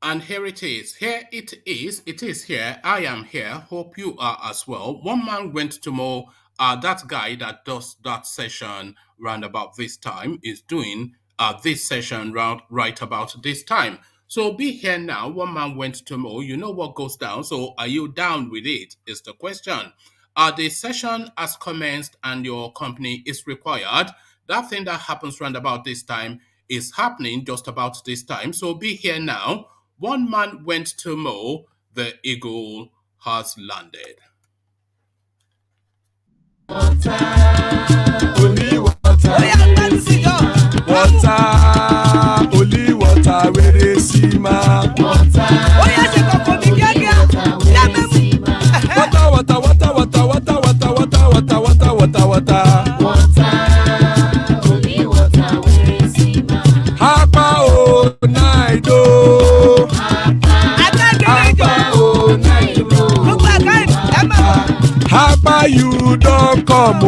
And here it is. Here it is. It is here. I am here. Hope you are as well. One man went to mow. That guy that does that session round about this time is doing this session round right about this time. So be here now. One man went to mow. You know what goes down. So are you down with it? Is the question. The session has commenced and your company is required. That thing that happens round about this time is happening just about this time. So be here now. One man went to mow, the eagle has landed. Water, only water, water, only water, where they see ma. Water, water, water, water, water, water, water, water, water, water, water. Only water, where they see ma. Hapa o naido. Hapa you don't come o.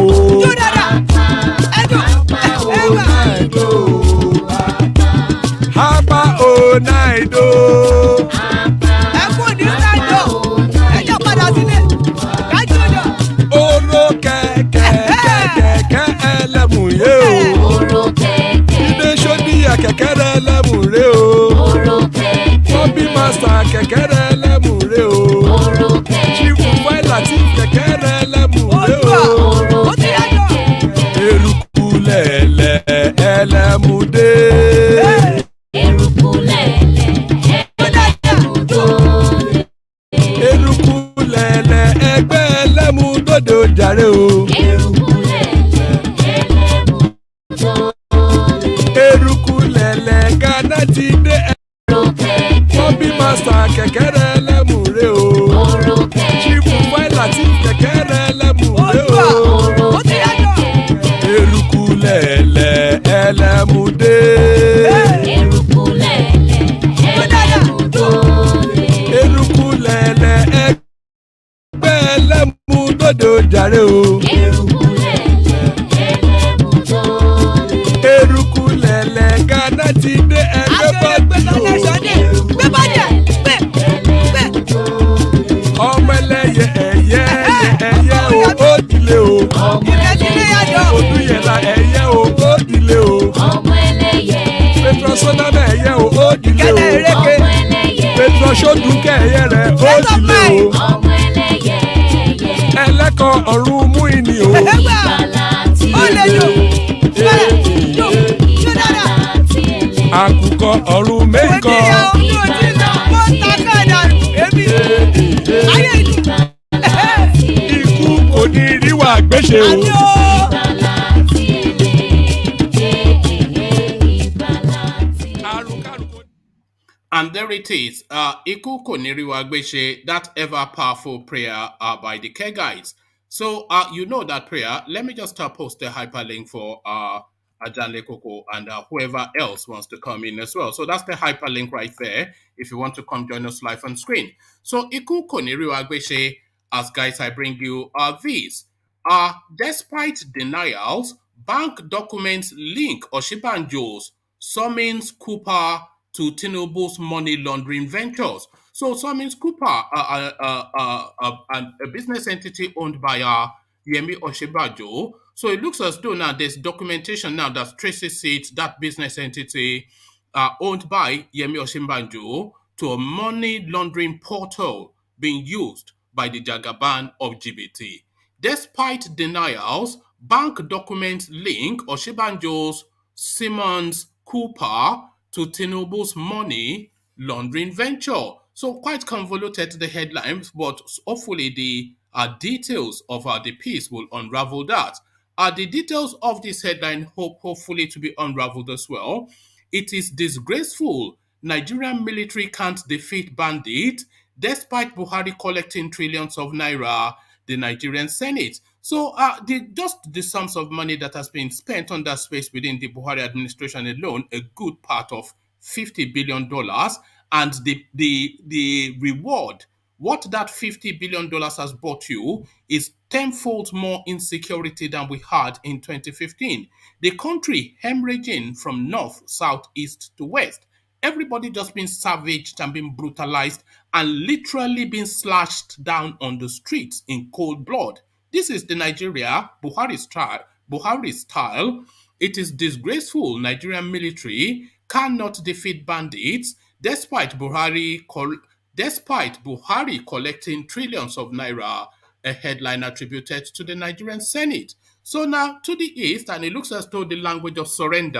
Hapa o naido. Oro kẹ̀kẹ́ ẹlẹ́mùrè o. Ilé sọ́díyà kẹ̀kẹ́ ẹlẹ́mùrè o. Bobby master kẹ̀kẹ́ ẹlẹ́mùrè o. Chief Faila ti kẹ̀kẹ́ ẹlẹ́mùrè o. Eruku lẹ̀lẹ̀ ẹlẹ́mùdé. Eruku lẹ̀lẹ̀ ẹgbẹ́ ẹlẹ́mùdódò jàre o. Eruku lẹ̀lẹ̀ Ghana ti dé. Bobby master kẹ̀kẹ́ ẹlẹ́mùrè o. Chief Faila ti kẹ̀kẹ́ ẹlẹ́mùrè o. Eruku lẹ̀lẹ̀ ẹlẹ́mùdé. Eruku lẹ̀lẹ̀ ẹgbẹ́ ẹlẹ́mùdódò jàre o. Eruku lẹ̀lẹ̀ Ghana ti dé ẹgbẹ́ bọ́dì o. Ọmọ ẹlẹ́yẹ ẹ̀yẹ o ó dilé o. Odúyẹ̀lá ẹ̀yẹ o ó dilé o. Petrosoname ẹ̀yẹ o ó dilé o. Petrosodúnkẹ́ ẹ̀yẹ rẹ̀ ó dilé o. Ẹlẹ́kọ̀ ọ̀run mú ìní o. Àkùkọ ọ̀run mẹ́kọ̀. Ikú kò ní rí wa gbéṣe o. And there it is. Iku Koniriwa Gbeshe, that ever powerful prayer by the Care Guides. So you know that prayer. Let me just post the hyperlink for Ajanle Koko and whoever else wants to come in as well. So that's the hyperlink right there if you want to come join us live on screen. So Iku Koniriwa Gbeshe, as guys, I bring you these. Despite denials, bank documents link OSINBAJO'S Simens Cooper to Tinubu's money laundering ventures. So Simens Cooper, a business entity owned by Yemi OSINBAJO. So it looks as though now there's documentation now that traces it, that business entity owned by Yemi OSINBAJO, to a money laundering portal being used by the Jagaban of GBT. Despite denials, bank documents link OSINBAJO'S Simens Cooper to Tinubu's money laundering venture. So quite convoluted the headlines, but hopefully the details of the piece will unravel that. The details of this headline hopefully to be unraveled as well. It is disgraceful. Nigerian military can't defeat bandit despite Buhari collecting trillions of naira, the Nigerian Senate. So just the sums of money that has been spent on that space within the Buhari administration alone, a good part of $50 billion, and the reward, what that $50 billion has bought you is tenfold more insecurity than we had in 2015. The country hemorrhaging from north, south, east to west. Everybody just been savaged and been brutalized and literally been slashed down on the streets in cold blood. This is the Nigeria Buhari style. Buhari style. It is disgraceful. Nigerian military cannot defeat bandits despite Buhari collecting trillions of naira, a headline attributed to the Nigerian Senate. So now to the east, and it looks as though the language of surrender,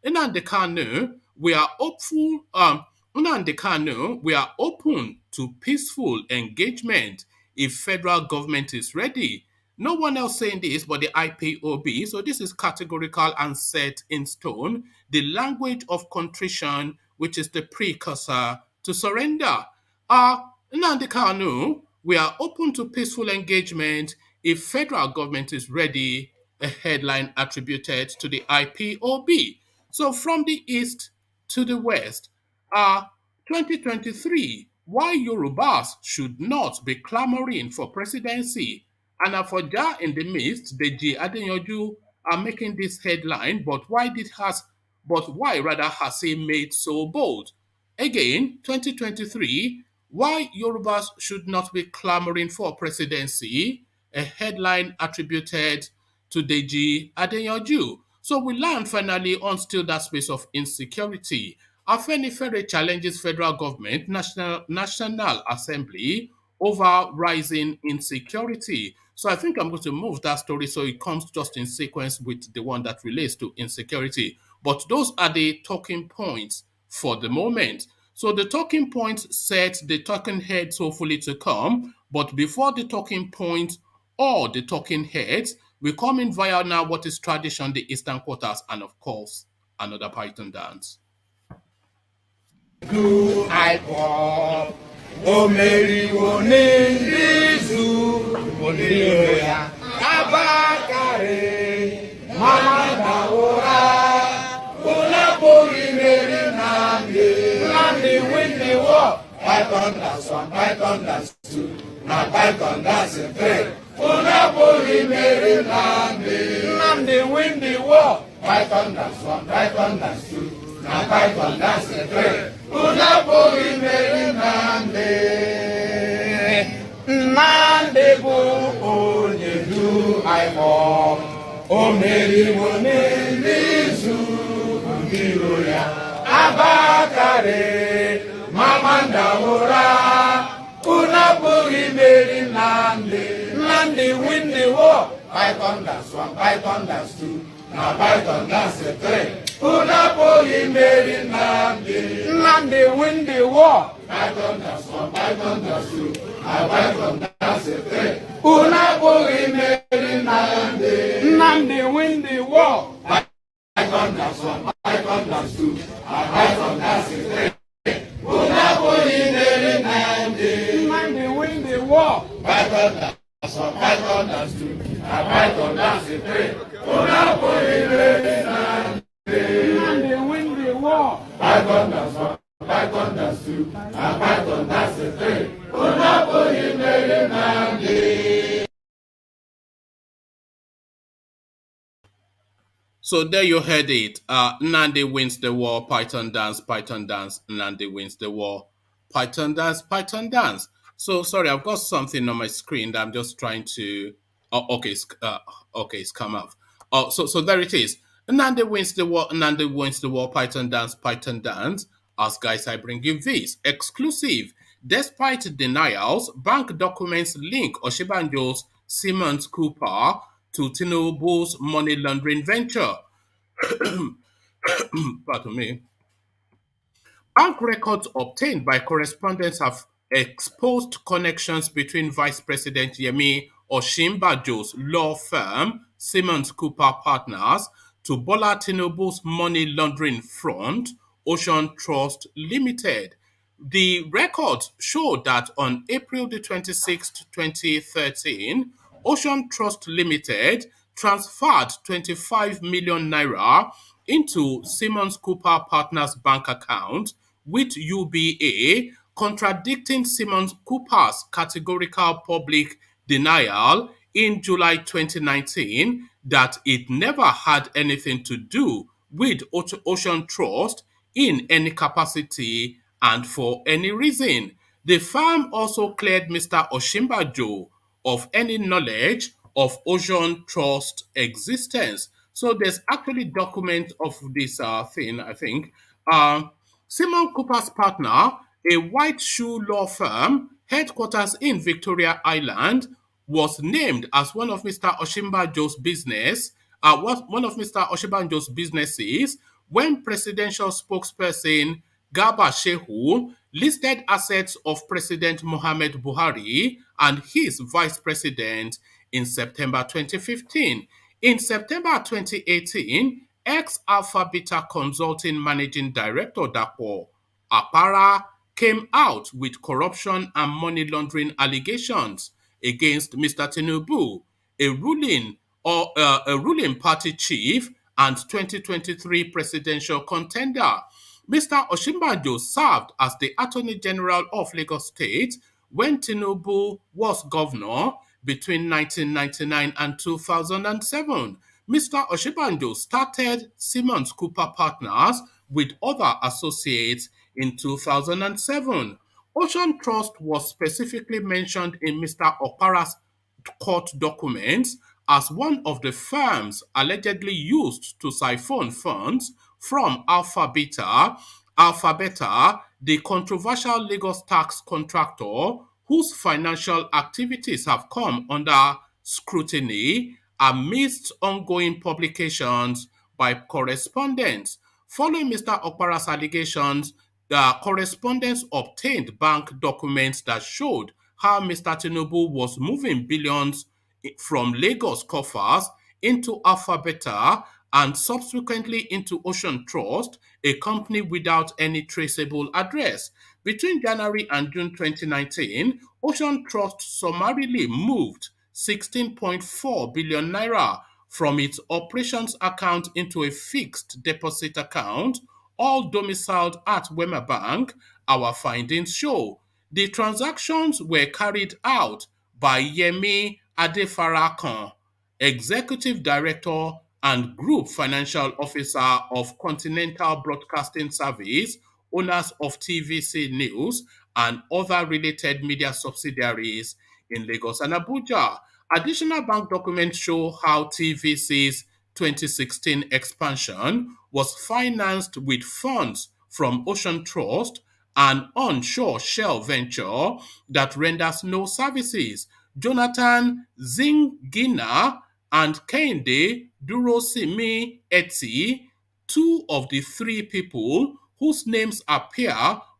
Nnamdi Kanu, we are hopeful. Nnamdi Kanu, we are open to peaceful engagement if federal government is ready. No one else saying this but the IPOB. So this is categorical and set in stone. The language of contrition, which is the precursor to surrender. Nnamdi Kanu, we are open to peaceful engagement if federal government is ready, a headline attributed to the IPOB. So from the east to the west, 2023, why Yorubas should not be clamoring for presidency. And Afoja in the midst, DEJI ADEYANJU are making this headline, but why rather has he made so bold? Again, 2023, why Yorubas should not be clamoring for presidency, a headline attributed to DEJI ADEYANJU. So we land finally on still that space of insecurity. Afenifere challenges federal government, National Assembly over rising insecurity. So I think I'm going to move that story so it comes just in sequence with the one that relates to insecurity. But those are the talking points for the moment. So the talking points set the talking heads hopefully to come. But before the talking points or the talking heads, we come in via now what is tradition, the Eastern Quarters, and of course, another Python dance. Do Ipob, O Mary, O Nindizu, O Niroya, Abakare, Mama Daora, Ola Bori Mary Nandi, Nandi win the war. Python dance 1, Python dance 2, now Python dance 3. Ola Bori Mary Nandi, Nandi win the war. Python dance 1, Python dance 2. Na Python dance the three. Una bogi meri nande. Nande bu onye du Ipob. O meri wone nizu ngiro ya. Abakare mamanda ora. Una bogi meri nande. Nande win the war. Python dance 1, Python dance 2. Na Python dance the three. Una bogi meri nande. Nande win the war. Python dance 1, Python dance 2. Na Python dance the three. Una bogi meri nande. Nande win the war. Python dance 1, Python dance 2. Na Python dance the three. Una bogi meri nande. Nande win the war. Python dance 1, Python dance 2. Na Python dance the three. Una bogi meri nande. And they win the war. Python dance 1, Python dance 2, and Python dance 3. Una bogi meri nande. So there you heard it. Nandi wins the war, Python dance, Nandi wins the war, Python dance. So sorry, I've got something on my screen that I'm just trying to. Oh, okay, it's come out. Oh, so there it is. Nandi wins the war, Python dance. As guys, I bring you this exclusive. Despite denials, bank documents link OSINBAJO'S Simens Cooper to Tinubu's money laundering venture. Pardon me. Bank records obtained by correspondents have exposed connections between Vice President Yemi OSINBAJO'S law firm, Simens Cooper Partners, to Bola Tinubu's money laundering front, Ocean Trust Limited. The records show that on April the 26th, 2013, Ocean Trust Limited transferred 25 million naira into Simens Cooper Partners bank account with UBA, contradicting Simens Cooper's categorical public denial in July 2019 that it never had anything to do with Ocean Trust in any capacity and for any reason. The firm also cleared Mr. Osinbajo of any knowledge of Ocean Trust existence. So there's actually document of this thing, I think. Um, Simon Cooper's partner, a white shoe law firm, headquarters in Victoria Island, was named as one of Mr. Osinbajo's one of Mr. Osinbajo's businesses when presidential spokesperson Garba Shehu listed assets of President Muhammad Buhari and his vice president in September 2015. In September 2018, ex-Alpha Beta Consulting Managing Director Dapo Apara came out with corruption and money laundering allegations against Mr. Tinubu, a ruling party chief and 2023 presidential contender. Mr. Osinbajo served as the Attorney General of Lagos State when Tinubu was governor between 1999 and 2007. Mr. Osinbajo started Simens Cooper Partners with other associates in 2007. Ocean Trust was specifically mentioned in Mr. Opara's court documents as one of the firms allegedly used to siphon funds from Alpha Beta, the controversial Lagos tax contractor whose financial activities have come under scrutiny amidst ongoing publications by correspondents. Following Mr. Okpara's allegations, the correspondents obtained bank documents that showed how Mr. Tinubu was moving billions from Lagos coffers into Alpha Beta and subsequently into Ocean Trust, a company without any traceable address. Between January and June 2019, Ocean Trust summarily moved 16.4 billion naira from its operations account into a fixed deposit account, all domiciled at Wema Bank, our findings show. The transactions were carried out by Yemi Adefarakan, Executive Director and Group Financial Officer of Continental Broadcasting Service, owners of TVC News and other related media subsidiaries in Lagos and Abuja. Additional bank documents show how TVC's 2016 expansion was financed with funds from Ocean Trust, an onshore shell venture that renders no services. Jonathan Zingina and Kehinde Durosimi Eti, two of the three people whose names appear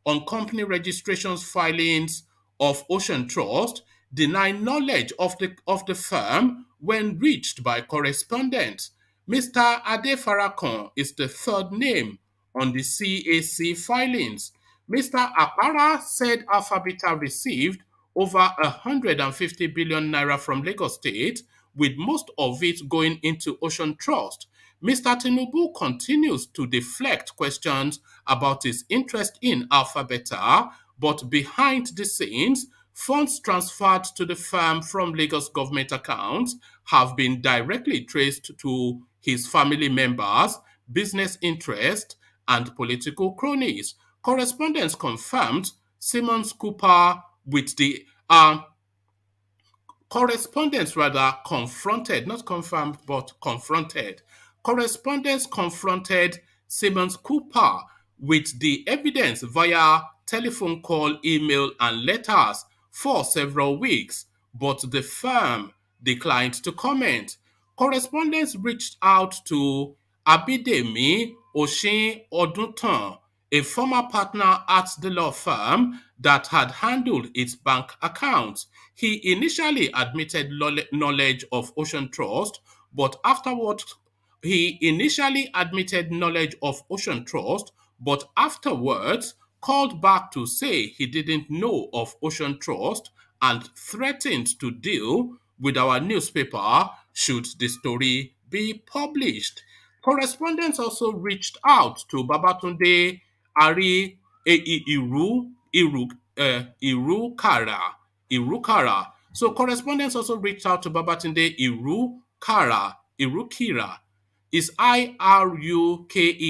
on company registrations filings of Ocean Trust, deny knowledge of the firm when reached by correspondents. Mr. Adefarakon is the third name on the CAC filings. Mr. Apara said Alpha Beta received over 150 billion naira from Lagos State, with most of it going into Ocean Trust. Mr. Tinubu continues to deflect questions about his interest in Alpha Beta, but behind the scenes, funds transferred to the firm from Lagos government accounts have been directly traced to his family members, business interests, and political cronies. Correspondents confirmed Simens Cooper with the correspondents rather confronted, not confirmed, but confronted. Correspondents confronted Simens Cooper with the evidence via telephone call, email, and letters for several weeks, but the firm declined to comment. Correspondents reached out to Abidemi Oshin Oduntan, a former partner at the law firm that had handled its bank accounts. He initially admitted knowledge of Ocean Trust, but afterwards he initially admitted knowledge of Ocean Trust, but afterwards called back to say he didn't know of Ocean Trust and threatened to deal with our newspaper should the story be published. Correspondents also reached out to Babatunde Ari Irukara. Irukara. So correspondents also reached out to Babatunde Irukira Is Irukera.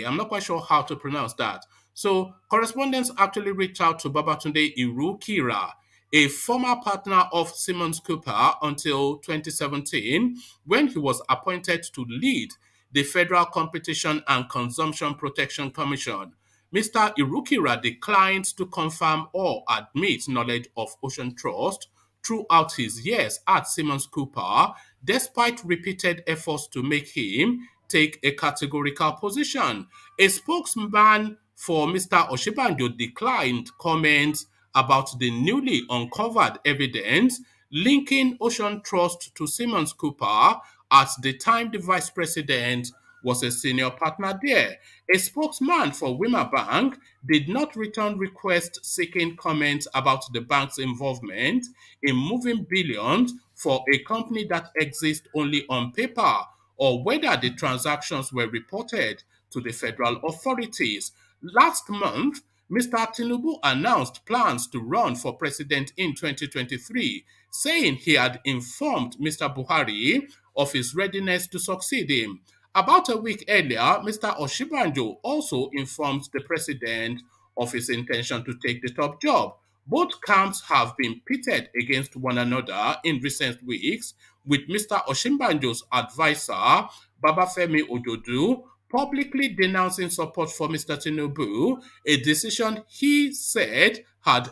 I'm not quite sure how to pronounce that. So correspondents actually reached out to Babatunde Irukira, a former partner of Simens Cooper until 2017, when he was appointed to lead the Federal Competition and Consumption Protection Commission. Mr. Irukira declined to confirm or admit knowledge of Ocean Trust throughout his years at Simens Cooper, despite repeated efforts to make him take a categorical position. A spokesman for Mr. Oshibanjo declined comments about the newly uncovered evidence linking Ocean Trust to Simens Cooper at the time the vice president was a senior partner there. A spokesman for Wima Bank did not return requests seeking comments about the bank's involvement in moving billions for a company that exists only on paper, or whether the transactions were reported to the federal authorities. Last month, Mr. Tinubu announced plans to run for president in 2023, saying he had informed Mr. Buhari of his readiness to succeed him. About a week earlier, Mr. Oshibanjo also informed the president of his intention to take the top job. Both camps have been pitted against one another in recent weeks, with Mr. Oshimbanjo's advisor, Babafemi Ojodu, publicly denouncing support for Mr. Tinubu, a decision he said had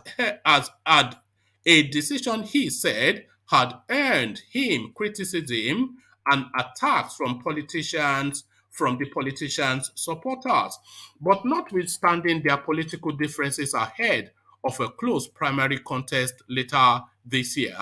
a decision he said had earned him criticism and attacks from the politicians' supporters. But notwithstanding their political differences ahead of a close primary contest later this year,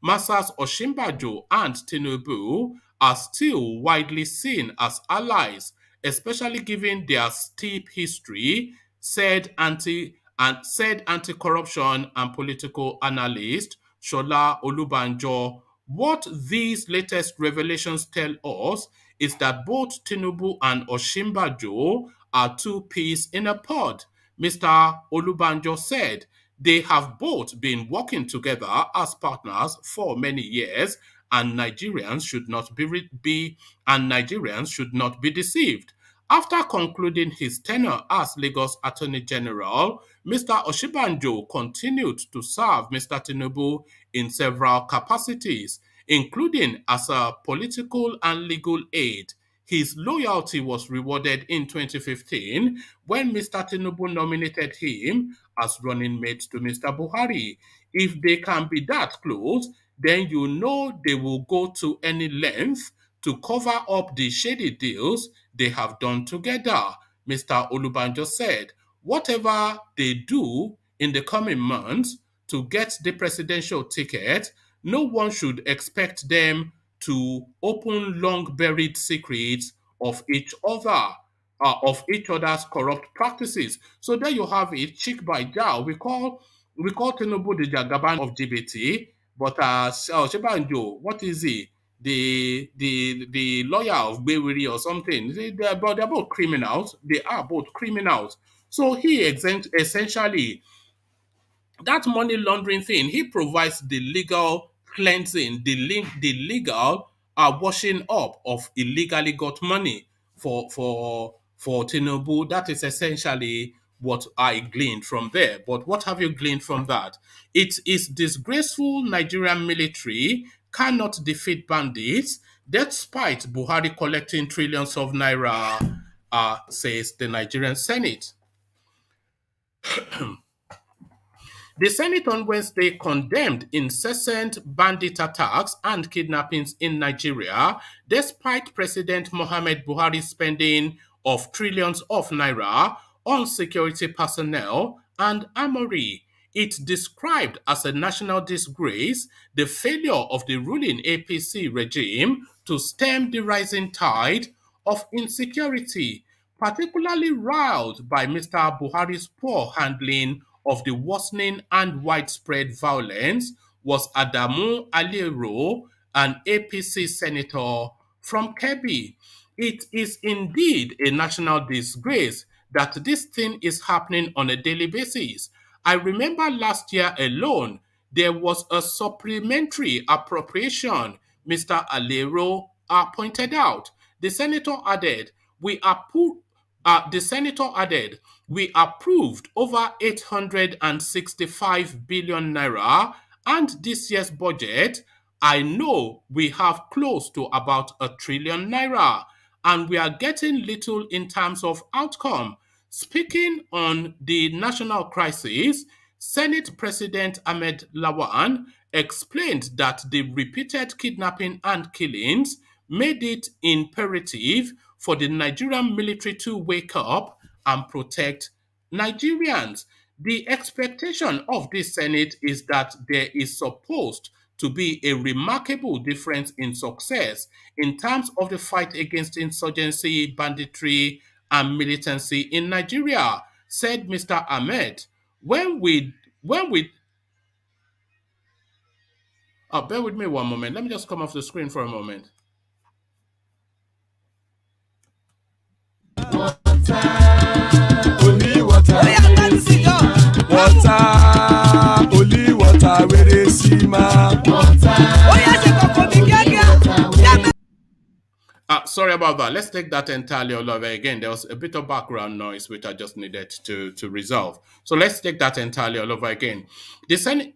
Masas Oshimbajo and Tinubu are still widely seen as allies, especially given their steep history, said anti-corruption and political analyst Shola Olubanjo. What these latest revelations tell us is that both Tinubu and Oshimbajo are two peas in a pod. Mr. Olubanjo said they have both been working together as partners for many years, and Nigerians should not be deceived. After concluding his tenure as Lagos Attorney General, Mr. Oshibanjo continued to serve Mr. Tinubu in several capacities, including as a political and legal aide. His loyalty was rewarded in 2015 when Mr. Tinubu nominated him as running mate to Mr. Buhari. If they can be that close, then you know they will go to any length to cover up the shady deals they have done together, Mr. Olubanjo said. Whatever they do in the coming months to get the presidential ticket, no one should expect them to open long buried secrets of of each other's corrupt practices. So there you have it, cheek by jowl. We call Tinubu the Jagaban of GBT, but Shebanjo, what is he? The lawyer of Bewiri or something. They're both criminals. They are both criminals. So he essentially, that money laundering thing, he provides the legal cleansing, the legal washing up of illegally got money for Tinubu. That is essentially what I gleaned from there. But what have you gleaned from that? It is disgraceful Nigerian military cannot defeat bandits despite Buhari collecting trillions of naira, says the Nigerian Senate. The Senate on Wednesday condemned incessant bandit attacks and kidnappings in Nigeria, despite President Mohamed Buhari's spending of trillions of naira on security personnel and armory. It described as a national disgrace the failure of the ruling APC regime to stem the rising tide of insecurity, particularly riled by Mr. Buhari's poor handling of the worsening and widespread violence was Adamu Aliero, an APC senator from Kebbi. It is indeed a national disgrace that this thing is happening on a daily basis. I remember last year alone, there was a supplementary appropriation, Mr. Alero pointed out. The senator added, we appro- the senator added, we approved over 865 billion naira, and this year's budget, I know we have close to about a trillion naira, and we are getting little in terms of outcome. Speaking on the national crisis, Senate President Ahmed Lawan explained that the repeated kidnapping and killings made it imperative for the Nigerian military to wake up and protect Nigerians. The expectation of this Senate is that there is supposed to be a remarkable difference in success in terms of the fight against insurgency, banditry, and militancy in Nigeria, said Mr. Ahmed. When we bear with me one moment. Let me just come off the screen for a moment. Only water. Water. Only water. Where they see ma. Sorry about that. Let's take that entirely all over again. There was a bit of background noise which I just needed to resolve. So let's take that entirely all over again. The Senate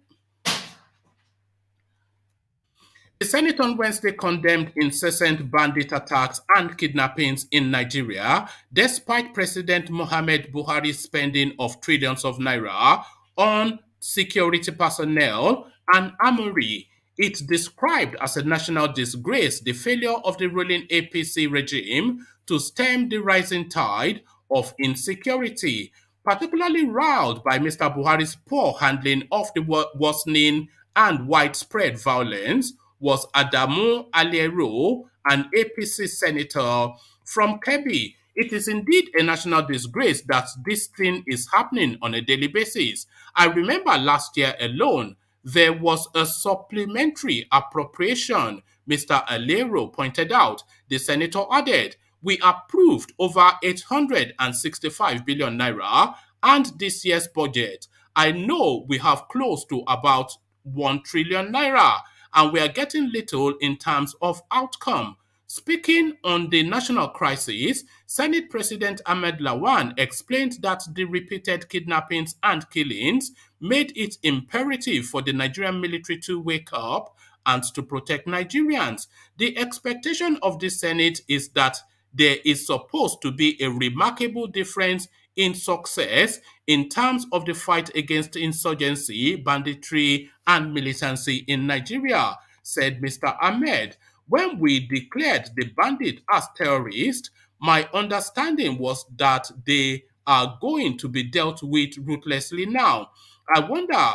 The Senate on Wednesday condemned incessant bandit attacks and kidnappings in Nigeria, despite President Muhammad Buhari's spending of trillions of naira on security personnel and armory. It described as a national disgrace the failure of the ruling APC regime to stem the rising tide of insecurity, particularly riled by Mr. Buhari's poor handling of the worsening and widespread violence was Adamu Aliero, an APC senator from Kebbi. It is indeed a national disgrace that this thing is happening on a daily basis. I remember last year alone, there was a supplementary appropriation, Mr. Aliero pointed out. The senator added, we approved over 865 billion naira and this year's budget. I know we have close to about 1 trillion naira, and we are getting little in terms of outcome. Speaking on the national crisis, Senate President Ahmed Lawan explained that the repeated kidnappings and killings made it imperative for the Nigerian military to wake up and to protect Nigerians. The expectation of the Senate is that there is supposed to be a remarkable difference in success in terms of the fight against insurgency, banditry, and militancy in Nigeria, said Mr. Ahmed. When we declared the bandit as terrorists, my understanding was that they are going to be dealt with ruthlessly now. I wonder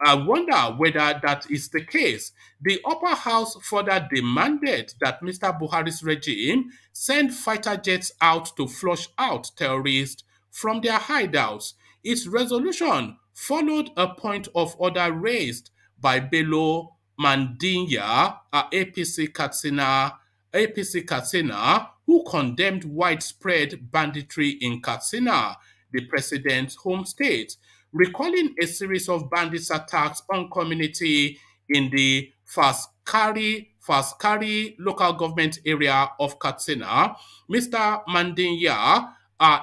I wonder whether that is the case. The upper house further demanded that Mr. Buhari's regime send fighter jets out to flush out terrorists from their hideouts. Its resolution followed a point of order raised by Bello Mandinya, APC Katsina, who condemned widespread banditry in Katsina, the president's home state, recalling a series of bandits attacks on community in the Faskari local government area of Katsina. Mr. Mandinya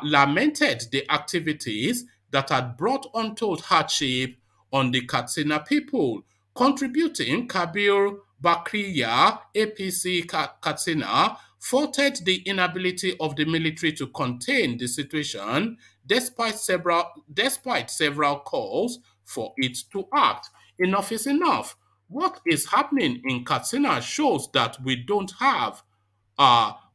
lamented the activities that had brought untold hardship on the Katsina people, contributing Kabir Bakriya, APC Katsina, faulted the inability of the military to contain the situation despite several calls for it to act. Enough is enough. What is happening in Katsina shows that we don't have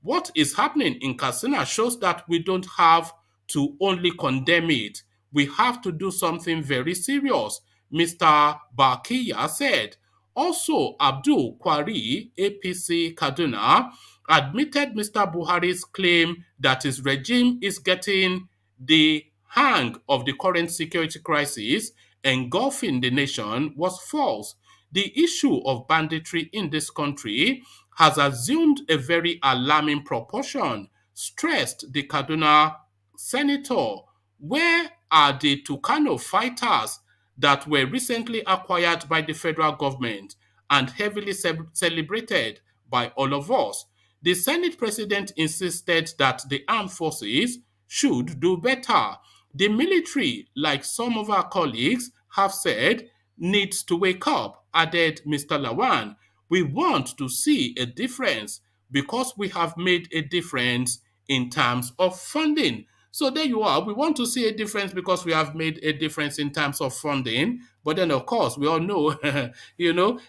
what is happening in Katsina shows that we don't have to only condemn it. We have to do something very serious, Mr. Bakiya said. Also, Abdul Kwari, APC Kaduna, admitted Mr. Buhari's claim that his regime is getting the hang of the current security crisis engulfing the nation was false. The issue of banditry in this country has assumed a very alarming proportion, stressed the Kaduna senator. Where are the Tucano fighters that were recently acquired by the federal government and heavily celebrated by all of us? The Senate president insisted that the armed forces should do better. The military, like some of our colleagues have said, needs to wake up, added Mr. Lawan. We want to see a difference because we have made a difference in terms of funding. So there you are. We want to see a difference because we have made a difference in terms of funding. But then, of course, we all know,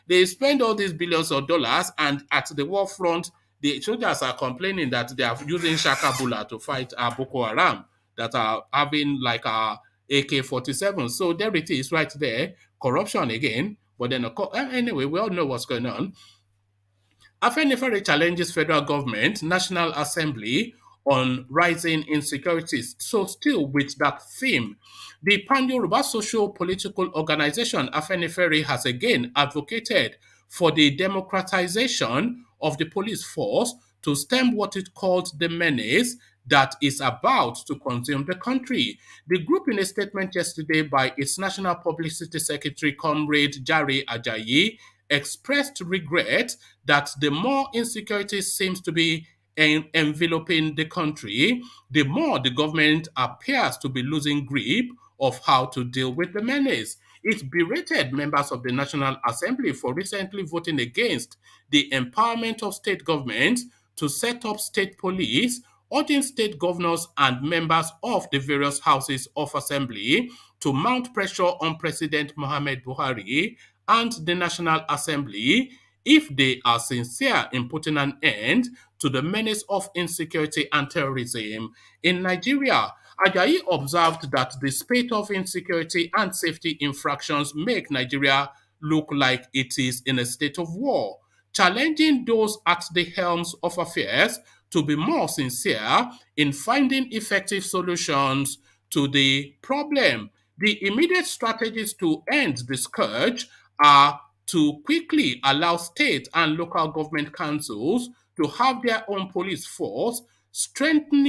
they spend all these billions of dollars, and at the war front, the soldiers are complaining that they are using Shakabula to fight Boko Haram that are having like a AK-47. So there it is right there. Corruption again. But then, of course, anyway, we all know what's going on. Afenifere challenges federal government, National Assembly on rising insecurities. So still with that theme, the Pan-Yoruba Social Political Organization Afenifere has again advocated for the democratization of the police force to stem what it called the menace that is about to consume the country. The group, in a statement yesterday by its National Publicity Secretary, Comrade Jare Ajayi, expressed regret that the more insecurity seems to be enveloping the country, the more the government appears to be losing grip of how to deal with the menace. It berated members of the National Assembly for recently voting against the empowerment of state governments to set up state police, urging state governors and members of the various houses of assembly to mount pressure on President Muhammad Buhari and the National Assembly if they are sincere in putting an end to the menace of insecurity and terrorism in Nigeria. Ajayi observed that the spate of insecurity and safety infractions make Nigeria look like it is in a state of war, challenging those at the helms of affairs to be more sincere in finding effective solutions to the problem. The immediate strategies to end the scourge are to quickly allow state and local government councils to have their own police force, strengthen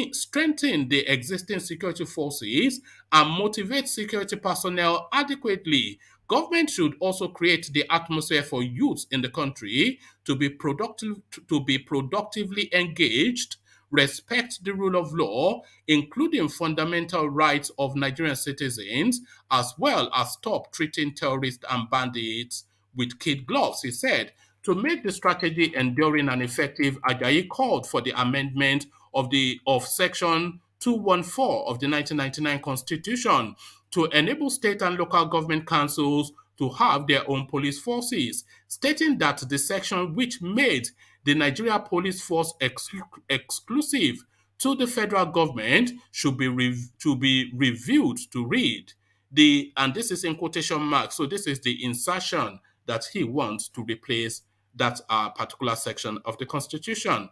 the existing security forces, and motivate security personnel adequately. Government should also create the atmosphere for youth in the country to be productively engaged, respect the rule of law, including fundamental rights of Nigerian citizens, as well as stop treating terrorists and bandits with kid gloves, he said. To make the strategy enduring and effective, Ajayi called for the amendment of Section 214 of the 1999 Constitution to enable state and local government councils to have their own police forces, stating that the section which made the Nigeria Police Force exclusive to the federal government should be reviewed to read and this is in quotation marks. So this is the insertion that he wants to replace that particular section of the Constitution.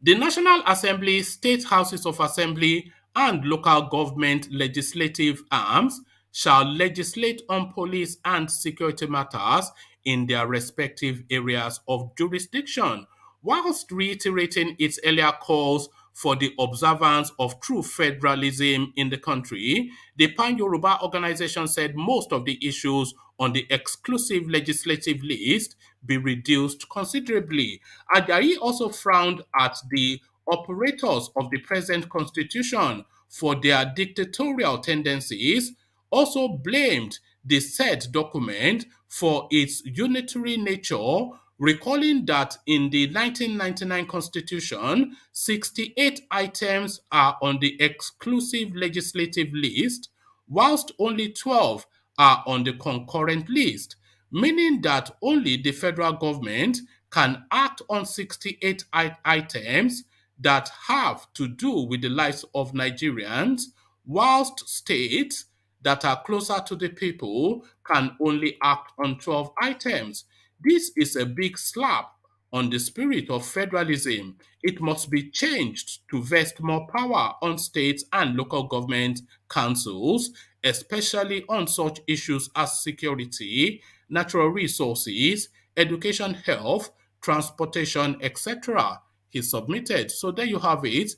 The National Assembly, state houses of assembly, and local government legislative arms shall legislate on police and security matters in their respective areas of jurisdiction, whilst reiterating its earlier calls for the observance of true federalism in the country. The Pan-Yoruba organization said most of the issues on the exclusive legislative list be reduced considerably. Ajayi also frowned at the operators of the present constitution for their dictatorial tendencies, also blamed the said document for its unitary nature, recalling that in the 1999 constitution, 68 items are on the exclusive legislative list, whilst only 12 are on the concurrent list, meaning that only the federal government can act on 68 items that have to do with the lives of Nigerians, whilst states that are closer to the people can only act on 12 items. This is a big slap on the spirit of federalism. It must be changed to vest more power on states and local government councils, especially on such issues as security, natural resources, education, health, transportation, etc. He submitted. So there you have it.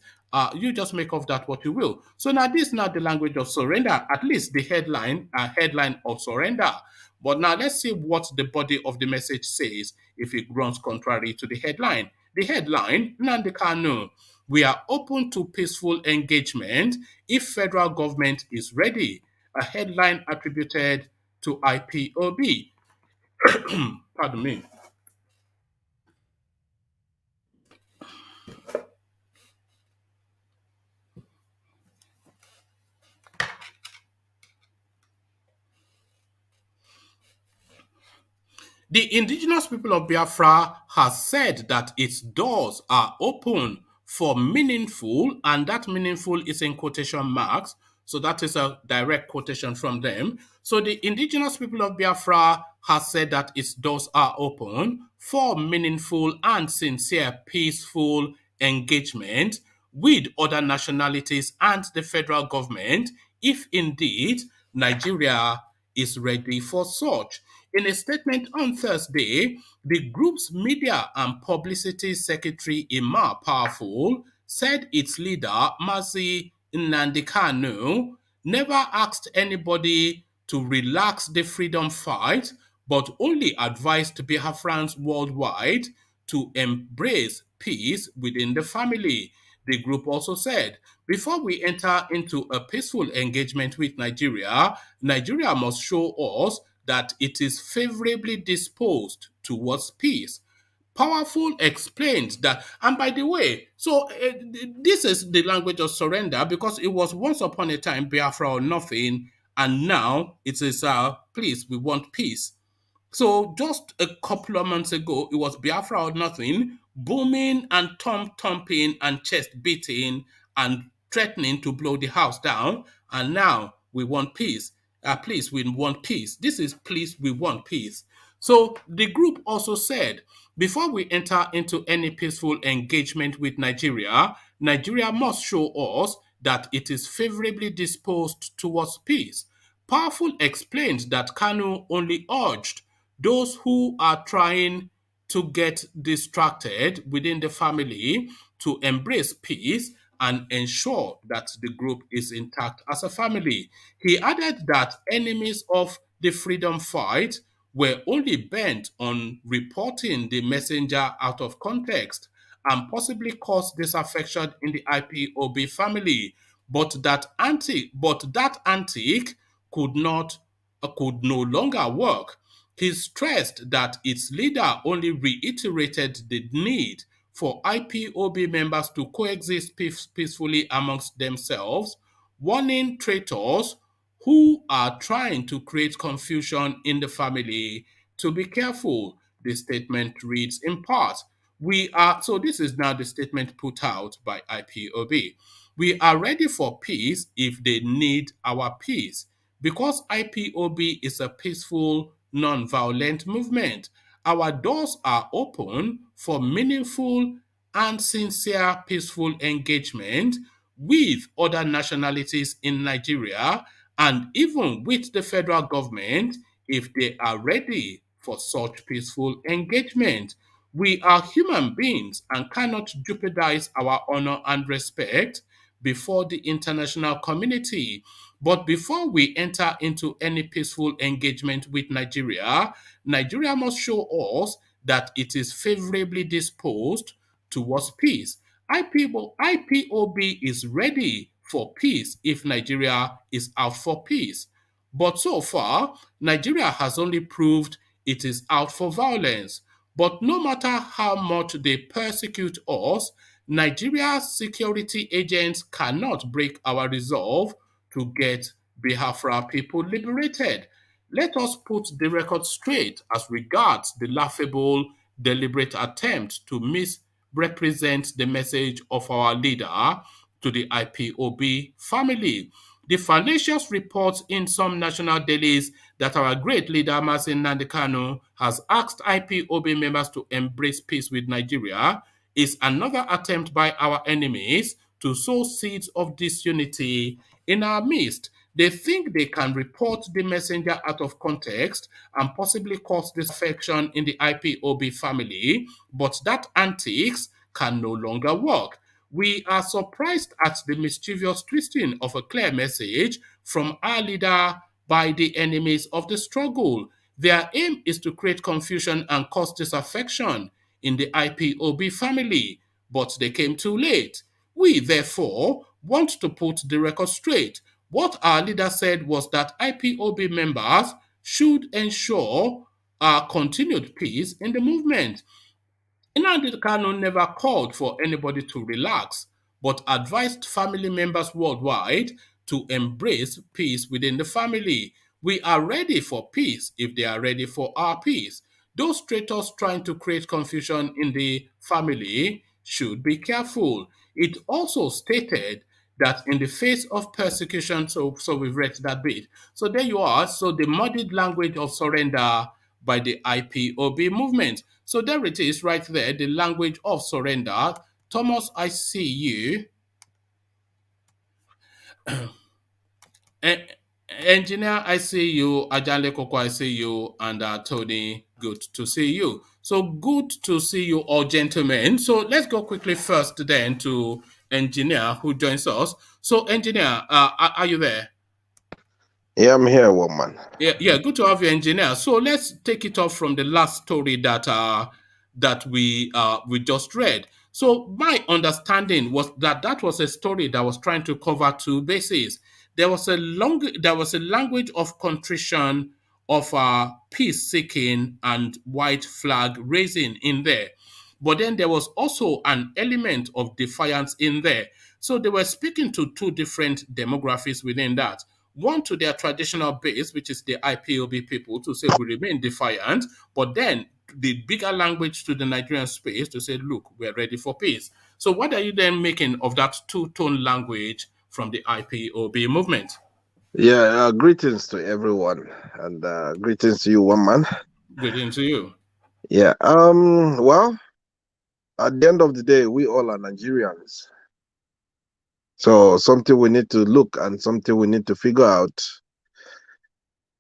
You just make of that what you will. So now this is not the language of surrender, at least the headline of surrender. But now let's see what the body of the message says if it runs contrary to the headline. The headline, Nnamdi Kanu, we are open to peaceful engagement if federal government is ready. A headline attributed to IPOB. Pardon me. The indigenous people of Biafra has said that its doors are open for meaningful, and that meaningful is in quotation marks, so that is a direct quotation from them. So the indigenous people of Biafra has said that its doors are open for meaningful and sincere peaceful engagement with other nationalities and the federal government if indeed Nigeria is ready for such. In a statement on Thursday, the group's media and publicity secretary Ima Powerful said its leader, Mazi Nnamdi Kanu, never asked anybody to relax the freedom fight, but only advised Biafrans worldwide to embrace peace within the family. The group also said, before we enter into a peaceful engagement with Nigeria, Nigeria must show us that it is favorably disposed towards peace. Powerful explained that, and by the way, so this is the language of surrender because it was once upon a time Biafra or nothing, and now it is please, we want peace. So just a couple of months ago, it was Biafra or nothing, booming and thumping and chest beating and threatening to blow the house down. And now we want peace. Please, we want peace. This is please, we want peace. So the group also said, before we enter into any peaceful engagement with Nigeria, Nigeria must show us that it is favorably disposed towards peace. Powerful explained that Kanu only urged those who are trying to get distracted within the family to embrace peace and ensure that the group is intact as a family. He added that enemies of the freedom fight were only bent on reporting the messenger out of context and possibly cause disaffection in the IPOB family, but that antic could no longer work. He stressed that its leader only reiterated the need for IPOB members to coexist peacefully amongst themselves, warning traitors who are trying to create confusion in the family to be careful. The statement reads in part, so this is now the statement put out by IPOB. We are ready for peace if they need our peace. Because IPOB is a peaceful, non-violent movement, our doors are open for meaningful and sincere peaceful engagement with other nationalities in Nigeria and even with the federal government if they are ready for such peaceful engagement. We are human beings and cannot jeopardize our honor and respect before the international community. But before we enter into any peaceful engagement with Nigeria, Nigeria must show us that it is favorably disposed towards peace. IPOB is ready for peace if Nigeria is out for peace. But so far, Nigeria has only proved it is out for violence. But no matter how much they persecute us, Nigeria's security agents cannot break our resolve to get Biafra people liberated. Let us put the record straight as regards the laughable, deliberate attempt to misrepresent the message of our leader to the IPOB family. The fallacious reports in some national dailies that our great leader, Mazi Nnamdi Kanu, has asked IPOB members to embrace peace with Nigeria is another attempt by our enemies to sow seeds of disunity in our midst. They think they can report the messenger out of context and possibly cause disaffection in the IPOB family, but that antics can no longer work. We are surprised at the mischievous twisting of a clear message from our leader by the enemies of the struggle. Their aim is to create confusion and cause disaffection in the IPOB family, but they came too late. We, therefore, want to put the record straight. What our leader said was that IPOB members should ensure continued peace in the movement. Nnamdi Kanu never called for anybody to relax, but advised family members worldwide to embrace peace within the family. We are ready for peace if they are ready for our peace. Those traitors trying to create confusion in the family should be careful. It also stated that in the face of persecution, so we've read that bit. So there you are. So the muddied language of surrender by the IPOB movement. So there it is right there, the language of surrender. Thomas, I see you. Engineer, I see you. Ajale Koko, I see you. And Tony, good to see you. So good to see you all, gentlemen. So let's go quickly first then to Engineer who joins us. So Engineer, are you there? Yeah, I'm here, woman. Yeah, good to have you, Engineer. So let's take it off from the last story that we just read. So my understanding was that was a story that was trying to cover two bases. There was a language of contrition, of peace seeking and white flag raising in there. But then there was also an element of defiance in there. So they were speaking to two different demographics within that. One to their traditional base, which is the IPOB people, to say we remain defiant, but then the bigger language to the Nigerian space to say, look, we're ready for peace. So what are you then making of that two-tone language from the IPOB movement? Yeah, greetings to everyone, and greetings to you, woman. Greetings to you. Yeah, well, at the end of the day, we all are Nigerians. So something we need to look and something we need to figure out.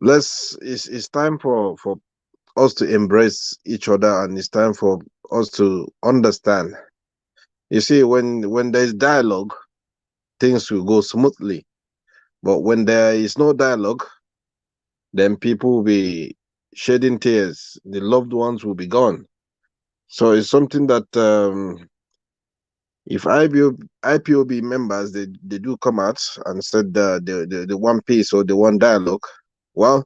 It's time for us to embrace each other, and it's time for us to understand. You see, when there's dialogue, things will go smoothly. But when there is no dialogue, then people will be shedding tears. The loved ones will be gone. So it's something that if IPOB members they do come out and said the one peace or the one dialogue, well,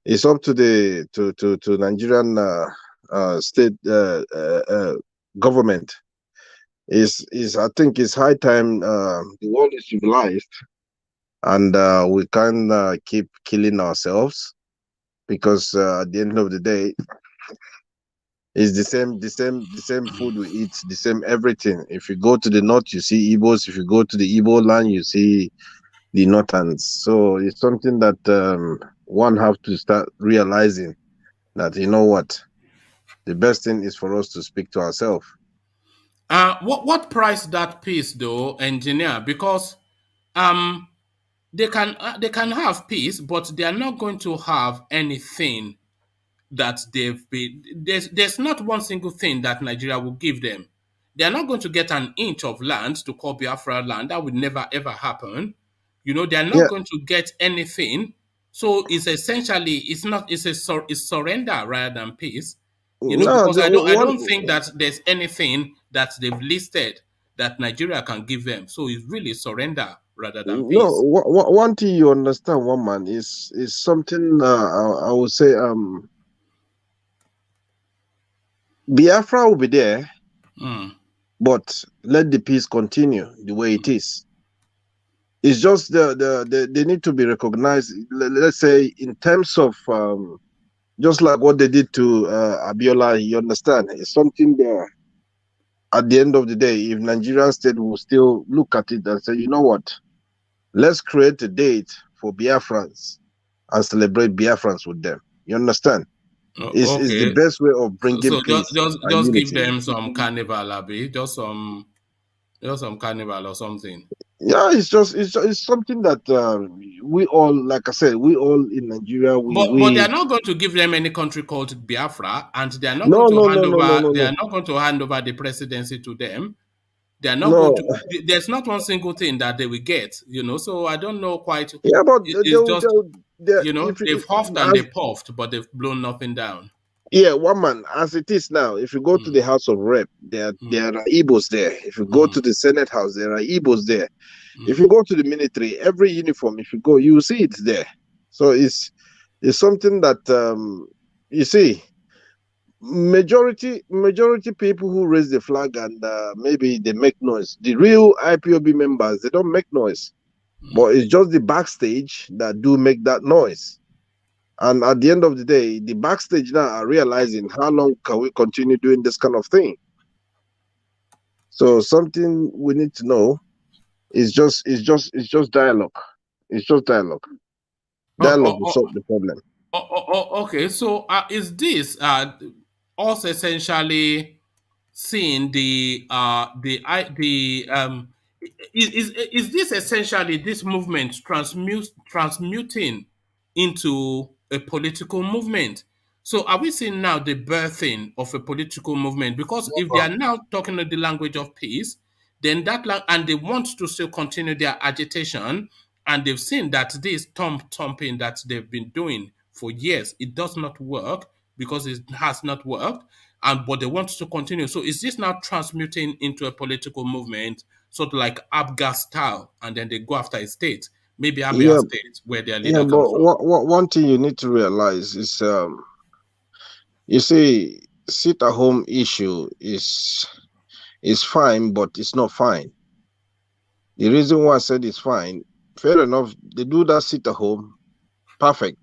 it's up to the to Nigerian state government. Is I think it's high time the world is civilized, and we can't keep killing ourselves, because at the end of the day, it's the same food we eat, the same everything. If you go to the north, you see Igbos. If you go to the Igbo land, you see the Northerns. So it's something that one have to start realizing that, you know what, the best thing is for us to speak to ourselves. What price that peace though, Engineer? Because they can have peace, but they are not going to have anything that they've been. There's not one single thing that Nigeria will give them. They are not going to get an inch of land to call Biafra land. That would never ever happen. You know, they are not Yeah. going to get anything. So it's essentially it's surrender rather than peace. You know, No, because I don't think that there's anything that they've listed that Nigeria can give them. So it's really surrender rather than peace. No, one thing you understand, woman, is something I would say Biafra will be there, but let the peace continue the way it is. It's just they need to be recognized. Let's say in terms of just like what they did to Abiola, you understand? It's something there. At the end of the day, if Nigerian state will still look at it and say, you know what, let's create a date for Biafrans and celebrate Biafrans with them. You understand? It's the best way of bringing peace. Just give them some carnival, Abi. Just some carnival or something. Yeah, it's something that we all, like I said, we all in Nigeria. But they are not going to give them any country called Biafra, and they are not No, going to no, hand over. no. They are not going to hand over the presidency to them. They are not going to. There's not one single thing that they will get. You know, so I don't know quite. Yeah, but it's just you know they've huffed and they've puffed, but they've blown nothing down. Yeah, one man, as it is now, if you go to the House of Rep, there are Igbos there. If you go to the Senate House, there are Igbos there. If you go to the military, every uniform, if you go, you see it's there. So it's something that you see. Majority people who raise the flag and maybe they make noise. The real IPOB members, they don't make noise, but it's just the backstage that do make that noise. And at the end of the day, the backstage now are realizing how long can we continue doing this kind of thing. So something we need to know is just dialogue. It's just dialogue. Dialogue will solve the problem. Okay, so is this also essentially seeing is this essentially this movement transmuting into a political movement? So are we seeing now the birthing of a political movement? Because if they are now talking the language of peace, then and they want to still continue their agitation, and they've seen that this thumping that they've been doing for years, it does not work because it has not worked, but they want to continue. So is this now transmuting into a political movement, sort of like Abga style, and then they go after a state, maybe Abia State, where their leader comes from? One thing you need to realize is, you see, sit at home issue is fine, but it's not fine. The reason why I said it's fine, fair enough, they do that sit at home, perfect.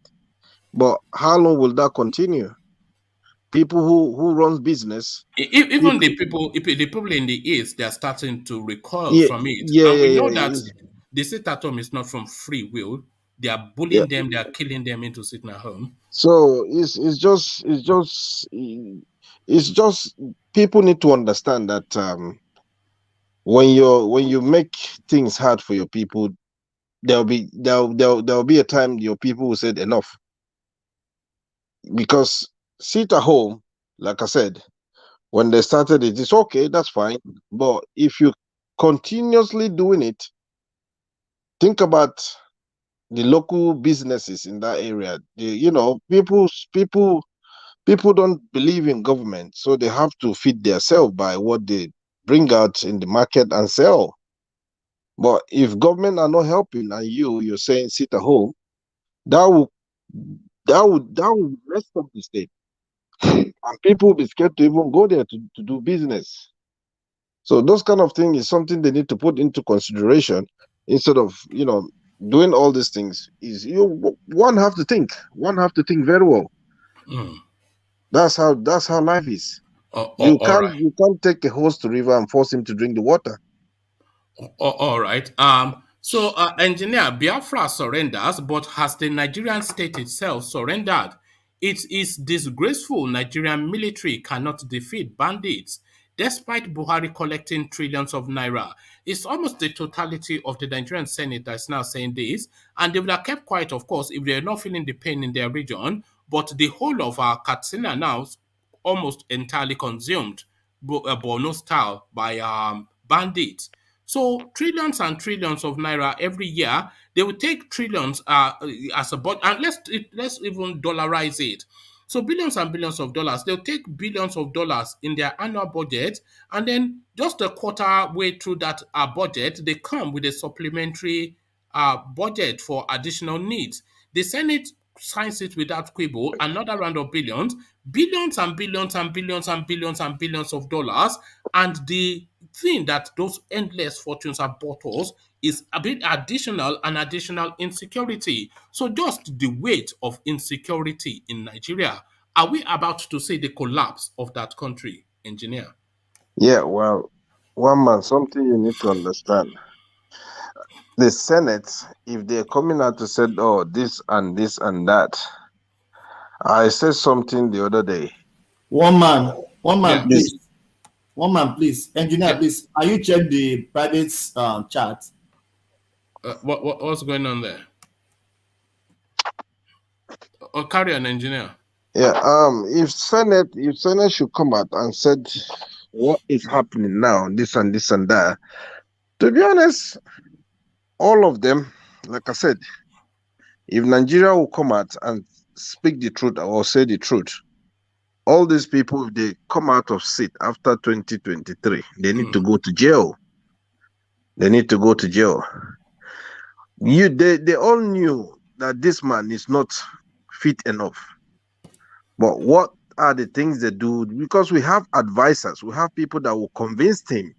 But how long will that continue? People who runs business, even the people in the East, they are starting to recoil from it. And we know that the sit at home is not from free will. They are bullying them, they are killing them into sitting at home. So it's just people need to understand that when you make things hard for your people, there'll be a time your people will say enough. Because sit at home, like I said, when they started it, it's okay, that's fine. But if you continuously doing it, think about the local businesses in that area. People don't believe in government, so they have to feed themselves by what they bring out in the market and sell. But if government are not helping and you're saying sit at home, that would mess up the state. And people will be scared to even go there to do business. So those kind of things is something they need to put into consideration instead of, doing all these things. One have to think very well. That's how life is. You can't take a horse to river and force him to drink the water. All right. So, engineer, Biafra surrenders, but has the Nigerian state itself surrendered? It is disgraceful Nigerian military cannot defeat bandits, despite Buhari collecting trillions of naira. It's almost the totality of the Nigerian Senate that's now saying this, and they would have kept quiet, of course, if they're not feeling the pain in their region. But the whole of our Katsina now is almost entirely consumed, Borno style, by bandits. So trillions and trillions of naira every year, they will take trillions as a budget, and let's even dollarize it. So billions and billions of dollars, they'll take billions of dollars in their annual budget, and then just a quarter way through that budget, they come with a supplementary budget for additional needs. The Senate signs it without quibble, another round of billions and billions and billions and billions and billions of dollars, and the thing that those endless fortunes have bought us is a bit additional insecurity. So just the weight of insecurity in Nigeria. Are we about to see the collapse of that country, engineer? Yeah, well, one man, something you need to understand. The Senate, if they're coming out to say, oh, this and this and that, I said something the other day. One man, please. One man, please. Engineer, please. Are you check the private chat? What's going on there? Carry on, engineer. Yeah. If Senate should come out and said what is happening now, this and this and that. To be honest, all of them, like I said, if Nigeria will come out and speak the truth or say the truth, all these people, if they come out of seat after 2023, they need to go to jail. They need to go to jail. They all knew that this man is not fit enough. But what are the things they do? Because we have advisors, we have people that will convince him.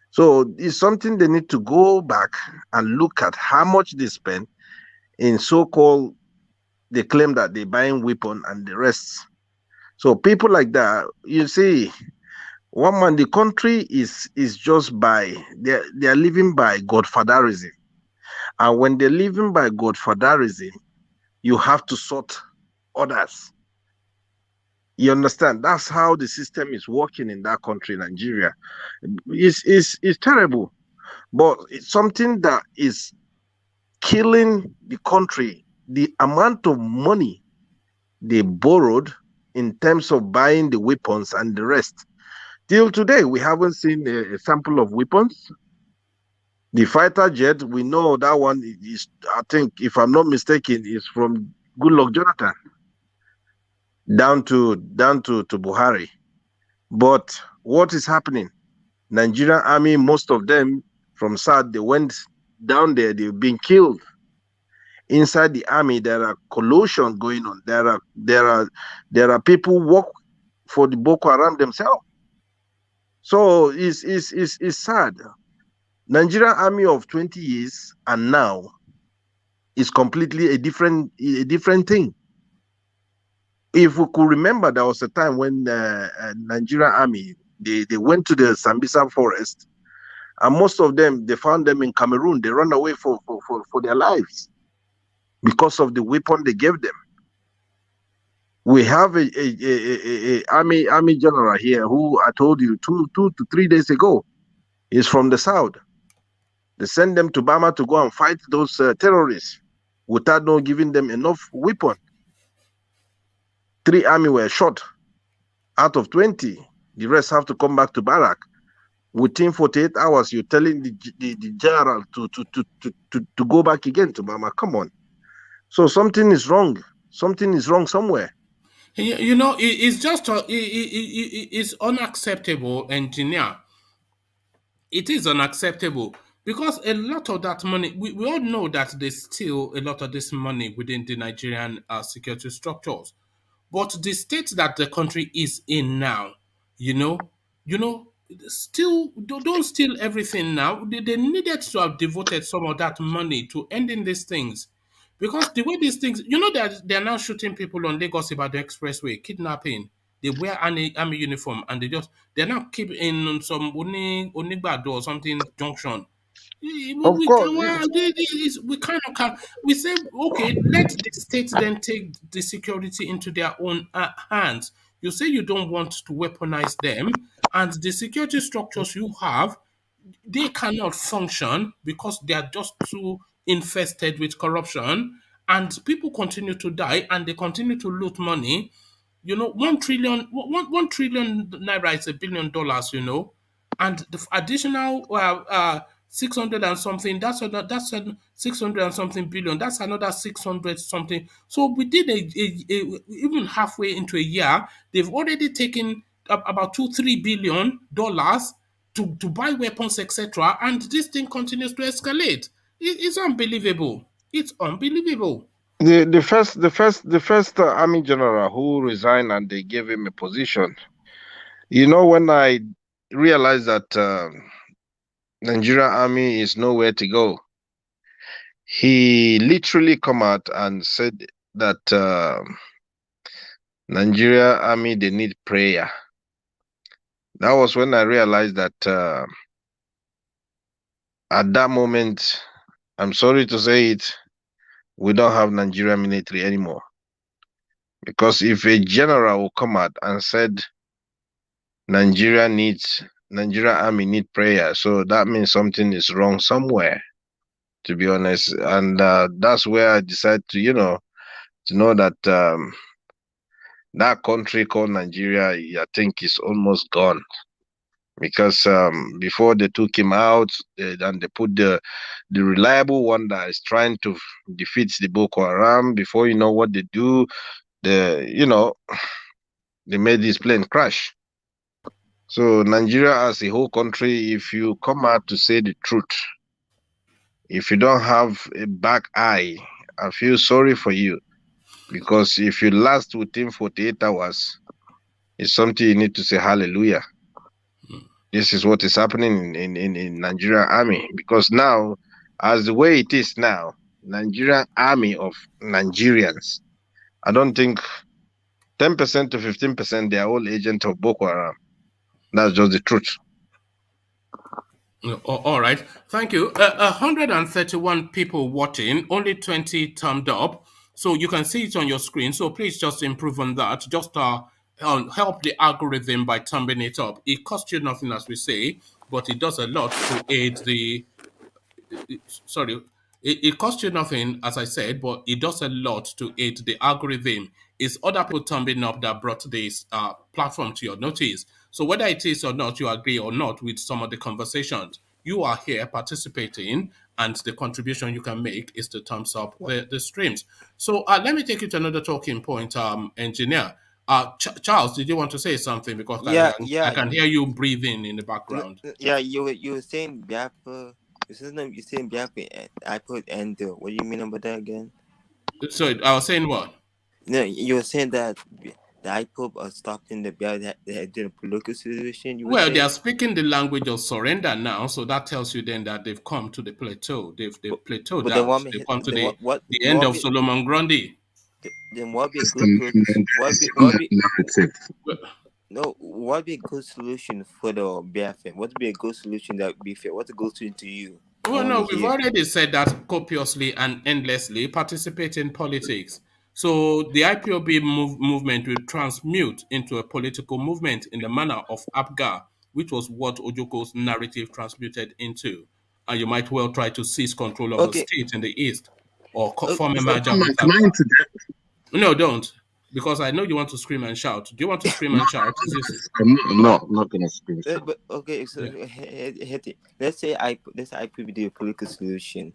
So it's something they need to go back and look at how much they spend in so-called, they claim that they're buying weapon and the rest. So people like that, you see, one man, the country is just by, they're living by godfatherism. And when they're living by godfatherism, you have to sort others. You understand? That's how the system is working in that country, Nigeria. It's terrible. But it's something that is killing the country. The amount of money they borrowed in terms of buying the weapons and the rest. Till today, we haven't seen a sample of weapons. The fighter jet, we know that one is, I think, if I'm not mistaken, is from Goodluck Jonathan down to BUHARI. But what is happening? Nigerian Army, most of them from South, they went down there, they've been killed. Inside the army, there are collusion going on. There are people work for the Boko Haram themselves. So it's sad. Nigerian Army of 20 years and now is completely a different thing. If we could remember, there was a time when Nigerian Army, they went to the Sambisa forest, and most of them, they found them in Cameroon. They run away for their lives because of the weapon they gave them. We have a army general here who I told you 2 to 3 days ago is from the south. They send them to Bama to go and fight those terrorists without not giving them enough weapon. 3 army were shot out of 20. The rest have to come back to barrack. Within 48 hours, you're telling the general to go back again to Bama. Come on. So something is wrong. Something is wrong somewhere. You know, it's just it's unacceptable, engineer. It is unacceptable because a lot of that money, we all know that there's still a lot of this money within the Nigerian security structures. But the state that the country is in now, you know, still don't steal everything now. They needed to have devoted some of that money to ending these things. Because the way these things, you know, that they're now shooting people on Lagos Ibadan Expressway, kidnapping. They wear army uniform and they're now keep in some Onigbado or something junction. Of We course. can well, we kind of can we say okay, let the state then take the security into their own hands. You say you don't want to weaponize them, and the security structures you have, they cannot function because they are just too infested with corruption, and people continue to die and they continue to loot money. You know, 1 trillion naira is $1 billion, you know, and the additional 600 and something, that's 600 and something billion, that's another 600 something. So within even halfway into a year, they've already taken about $2-3 billion to buy weapons, etc. And this thing continues to escalate. It's unbelievable. It's unbelievable. The first army general who resigned and they gave him a position. You know, when I realized that Nigerian Army is nowhere to go, he literally come out and said that Nigerian Army, they need prayer. That was when I realized that at that moment, I'm sorry to say it, we don't have Nigerian military anymore. Because if a general will come out and said Nigerian Army need prayer, so that means something is wrong somewhere, to be honest. And that's where I decided to, to know that that country called Nigeria, I think, is almost gone. Because before they took him out, and they put the reliable one that is trying to defeat the Boko Haram. Before you know what they do, the they made this plane crash. So Nigeria as a whole country, if you come out to say the truth, if you don't have a back eye, I feel sorry for you. Because if you last within 48 hours, it's something you need to say hallelujah. This is what is happening in Nigerian Army. Because now, as the way it is now, Nigerian Army of Nigerians, I don't think 10% to 15% they are all agents of Boko Haram. That's just the truth. All right. Thank you. 131 people watching, only 20 thumbed up. So you can see it on your screen. So please just improve on that. Just help the algorithm by thumbing it up. It costs you nothing, as we say, but it does a lot to aid the it costs you nothing, as I said, but it does a lot to aid the algorithm. It's other people thumbing up that brought this platform to your notice. So whether it is or not, you agree or not with some of the conversations, you are here participating, and the contribution you can make is to thumbs up the streams. So let me take you to another talking point, engineer. Charles, did you want to say something? Because I can hear you breathing in the background. Yeah, you were saying Biafra. You're saying Biafra. I put and what do you mean about that again? So I was saying what? No, you were saying that the Ipob are stopping the Biafra that did a political solution. Well, they are speaking the language of surrender now, so that tells you then that they've come to the plateau. They've plateaued out. They've come to the end of Solomon Grundy. Then what be a good what be a good solution for the Biafra? What would be a good solution that would be fair? What's a good solution to you? Well, no, we've already said that copiously and endlessly. Participate in politics. So the IPOB movement will transmute into a political movement in the manner of APGA, which was what Ojoko's narrative transmuted into. And you might well try to seize control of the state in the east or form a merger with APGA. No, don't. Because I know you want to scream and shout. Do you want to scream and shout? No, I'm not going to scream. But okay, so let's say IPOB do a political solution.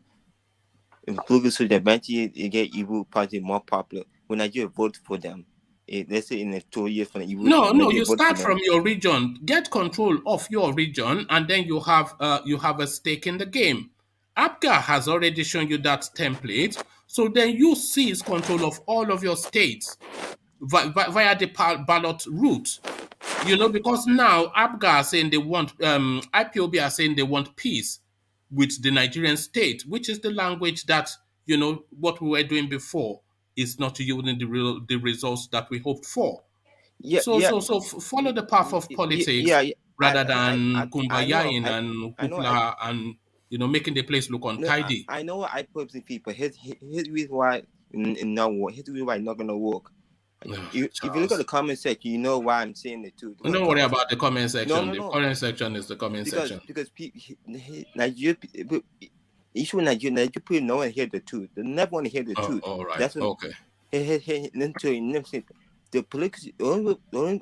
In political solution, eventually you get Igbo party more popular. When Nigeria vote for them, let's say in 2 years from Igbo. No, you start from your region, get control of your region, and then you have a stake in the game. APGA has already shown you that template, so then you seize control of all of your states via the ballot route. Because now APGA are saying they want, IPOB are saying they want peace with the Nigerian state, which is the language that, what we were doing before is not yielding the results that we hoped for. So follow the path of politics rather than kumbayaing and hoopla and making the place look untidy. I know what IPOB people. Here's the reason why not work. Here's the reason why it's not gonna work. If you look at the comment section, you know why I'm saying it too. Don't worry about the comment section. The comment section is the comment section. Because Nigeria, issue in Nigeria people no one hear the truth. They never want to hear the truth. All right. That's what, the politics.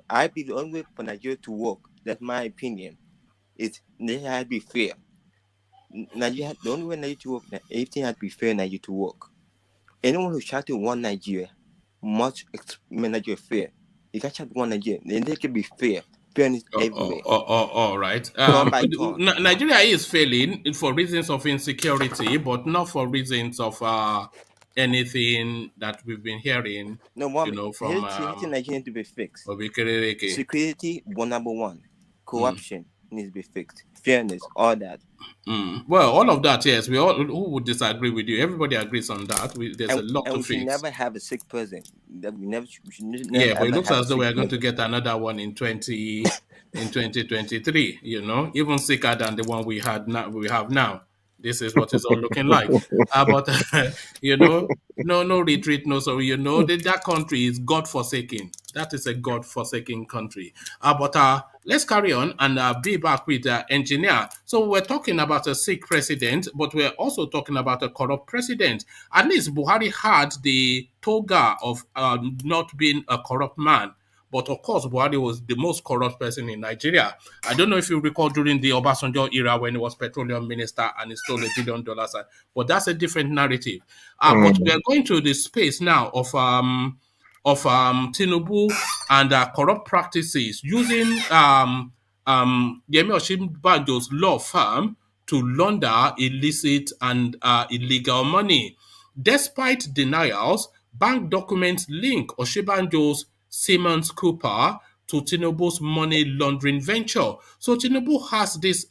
I believe the only way for Nigeria to work. That's my opinion. Is they have to be fair. Nigeria, the only way Nigeria to work, everything has to be fair. Nigeria to work. Anyone who tries to want Nigeria must make Nigeria fair. You can't try to want Nigeria. Then they can be fair. Fairness everywhere. All right. Nigeria is failing for reasons of insecurity, but not for reasons of anything that we've been hearing. From Nigeria to be fixed. Security, number one. Corruption needs to be fixed. Fairness, all that. Well, all of that, yes. Who would disagree with you? Everybody agrees on that. There's a lot to fix. We should never have a sick person. We should never but it looks as though we are going to get another one in 2023. Even sicker than the one we have now. This is what it's all looking like. But no retreat, no sorry. That country is God-forsaken. That is a God-forsaken country. But let's carry on and be back with the engineer. So we're talking about a sick president, but we're also talking about a corrupt president. At least Buhari had the toga of not being a corrupt man. But of course, Buhari was the most corrupt person in Nigeria. I don't know if you recall during the Obasanjo era when he was petroleum minister and he stole $1 billion. But that's a different narrative. But we are going to the space now of of Tinubu and corrupt practices using Yemi Osinbajo's law firm to launder illicit and illegal money. Despite denials, bank documents link Osinbajo's Simens Cooper to Tinubu's money laundering venture. So Tinubu has this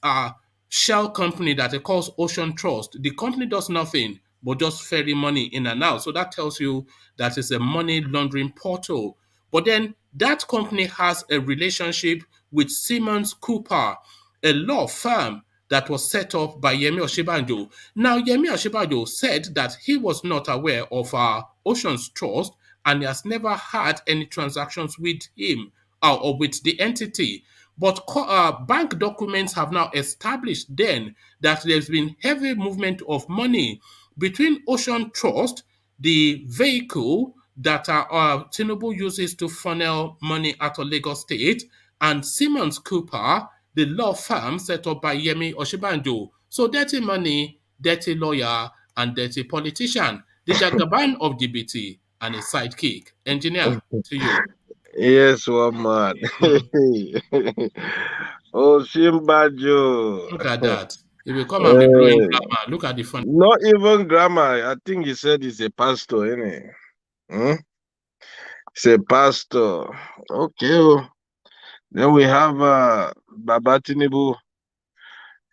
shell company that it calls Ocean Trust. The company does nothing but just ferry money in and out. So that tells you that it's a money laundering portal. But then that company has a relationship with Simens Cooper, a law firm that was set up by Yemi Osinbajo. Now, Yemi Osinbajo said that he was not aware of Ocean's Trust and he has never had any transactions with him or with the entity. But bank documents have now established then that there's been heavy movement of money between Ocean Trust, the vehicle that Tinubu uses to funnel money out of Lagos State, and Simens Cooper, the law firm set up by Yemi Osinbajo. So dirty money, dirty lawyer, and dirty politician. The Jagaban of DBT and a sidekick. Engineer, to you. Yes, one man. Oh, Simbajo. Look at that. He will come and be blowing grammar. Look at the fun. Not even grammar. I think he said he's a pastor, isn't he? Hmm? He's a pastor. Okay. Oh. Then we have Baba Tinubu.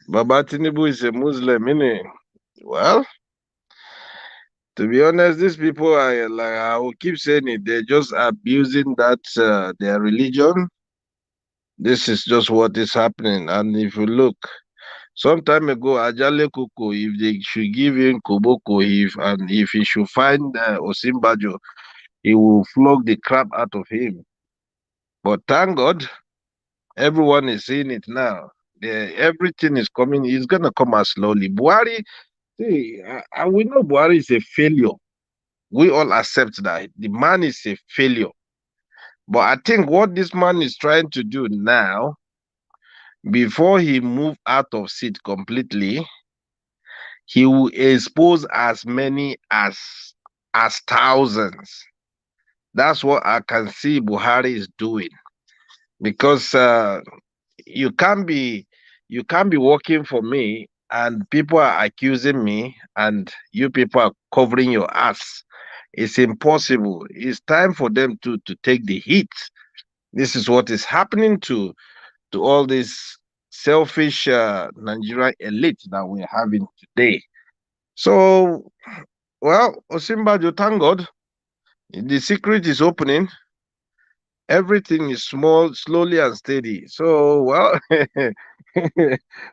Baba Tinubu is a Muslim, isn't he? Well, to be honest, these people are like, I will keep saying it, they're just abusing that their religion. This is just what is happening. And if you look, some time ago, Ajale Koko, if they should give him Koboko, if he should find Osinbajo, he will flog the crap out of him. But thank God, everyone is seeing it now. Everything is coming. It's going to come out slowly. BUHARI, see, we know BUHARI is a failure. We all accept that. The man is a failure. But I think what this man is trying to do now, before he move out of seat completely, he will expose as many as thousands. That's what I can see BUHARI is doing. Because you can't be working for me and people are accusing me and you people are covering your ass. It's impossible. It's time for them to take the heat. This is what is happening to all this selfish Nigerian elite that we're having today. So, well, Osinbajo, thank God, the secret is opening. Everything is small, slowly and steady. So, well,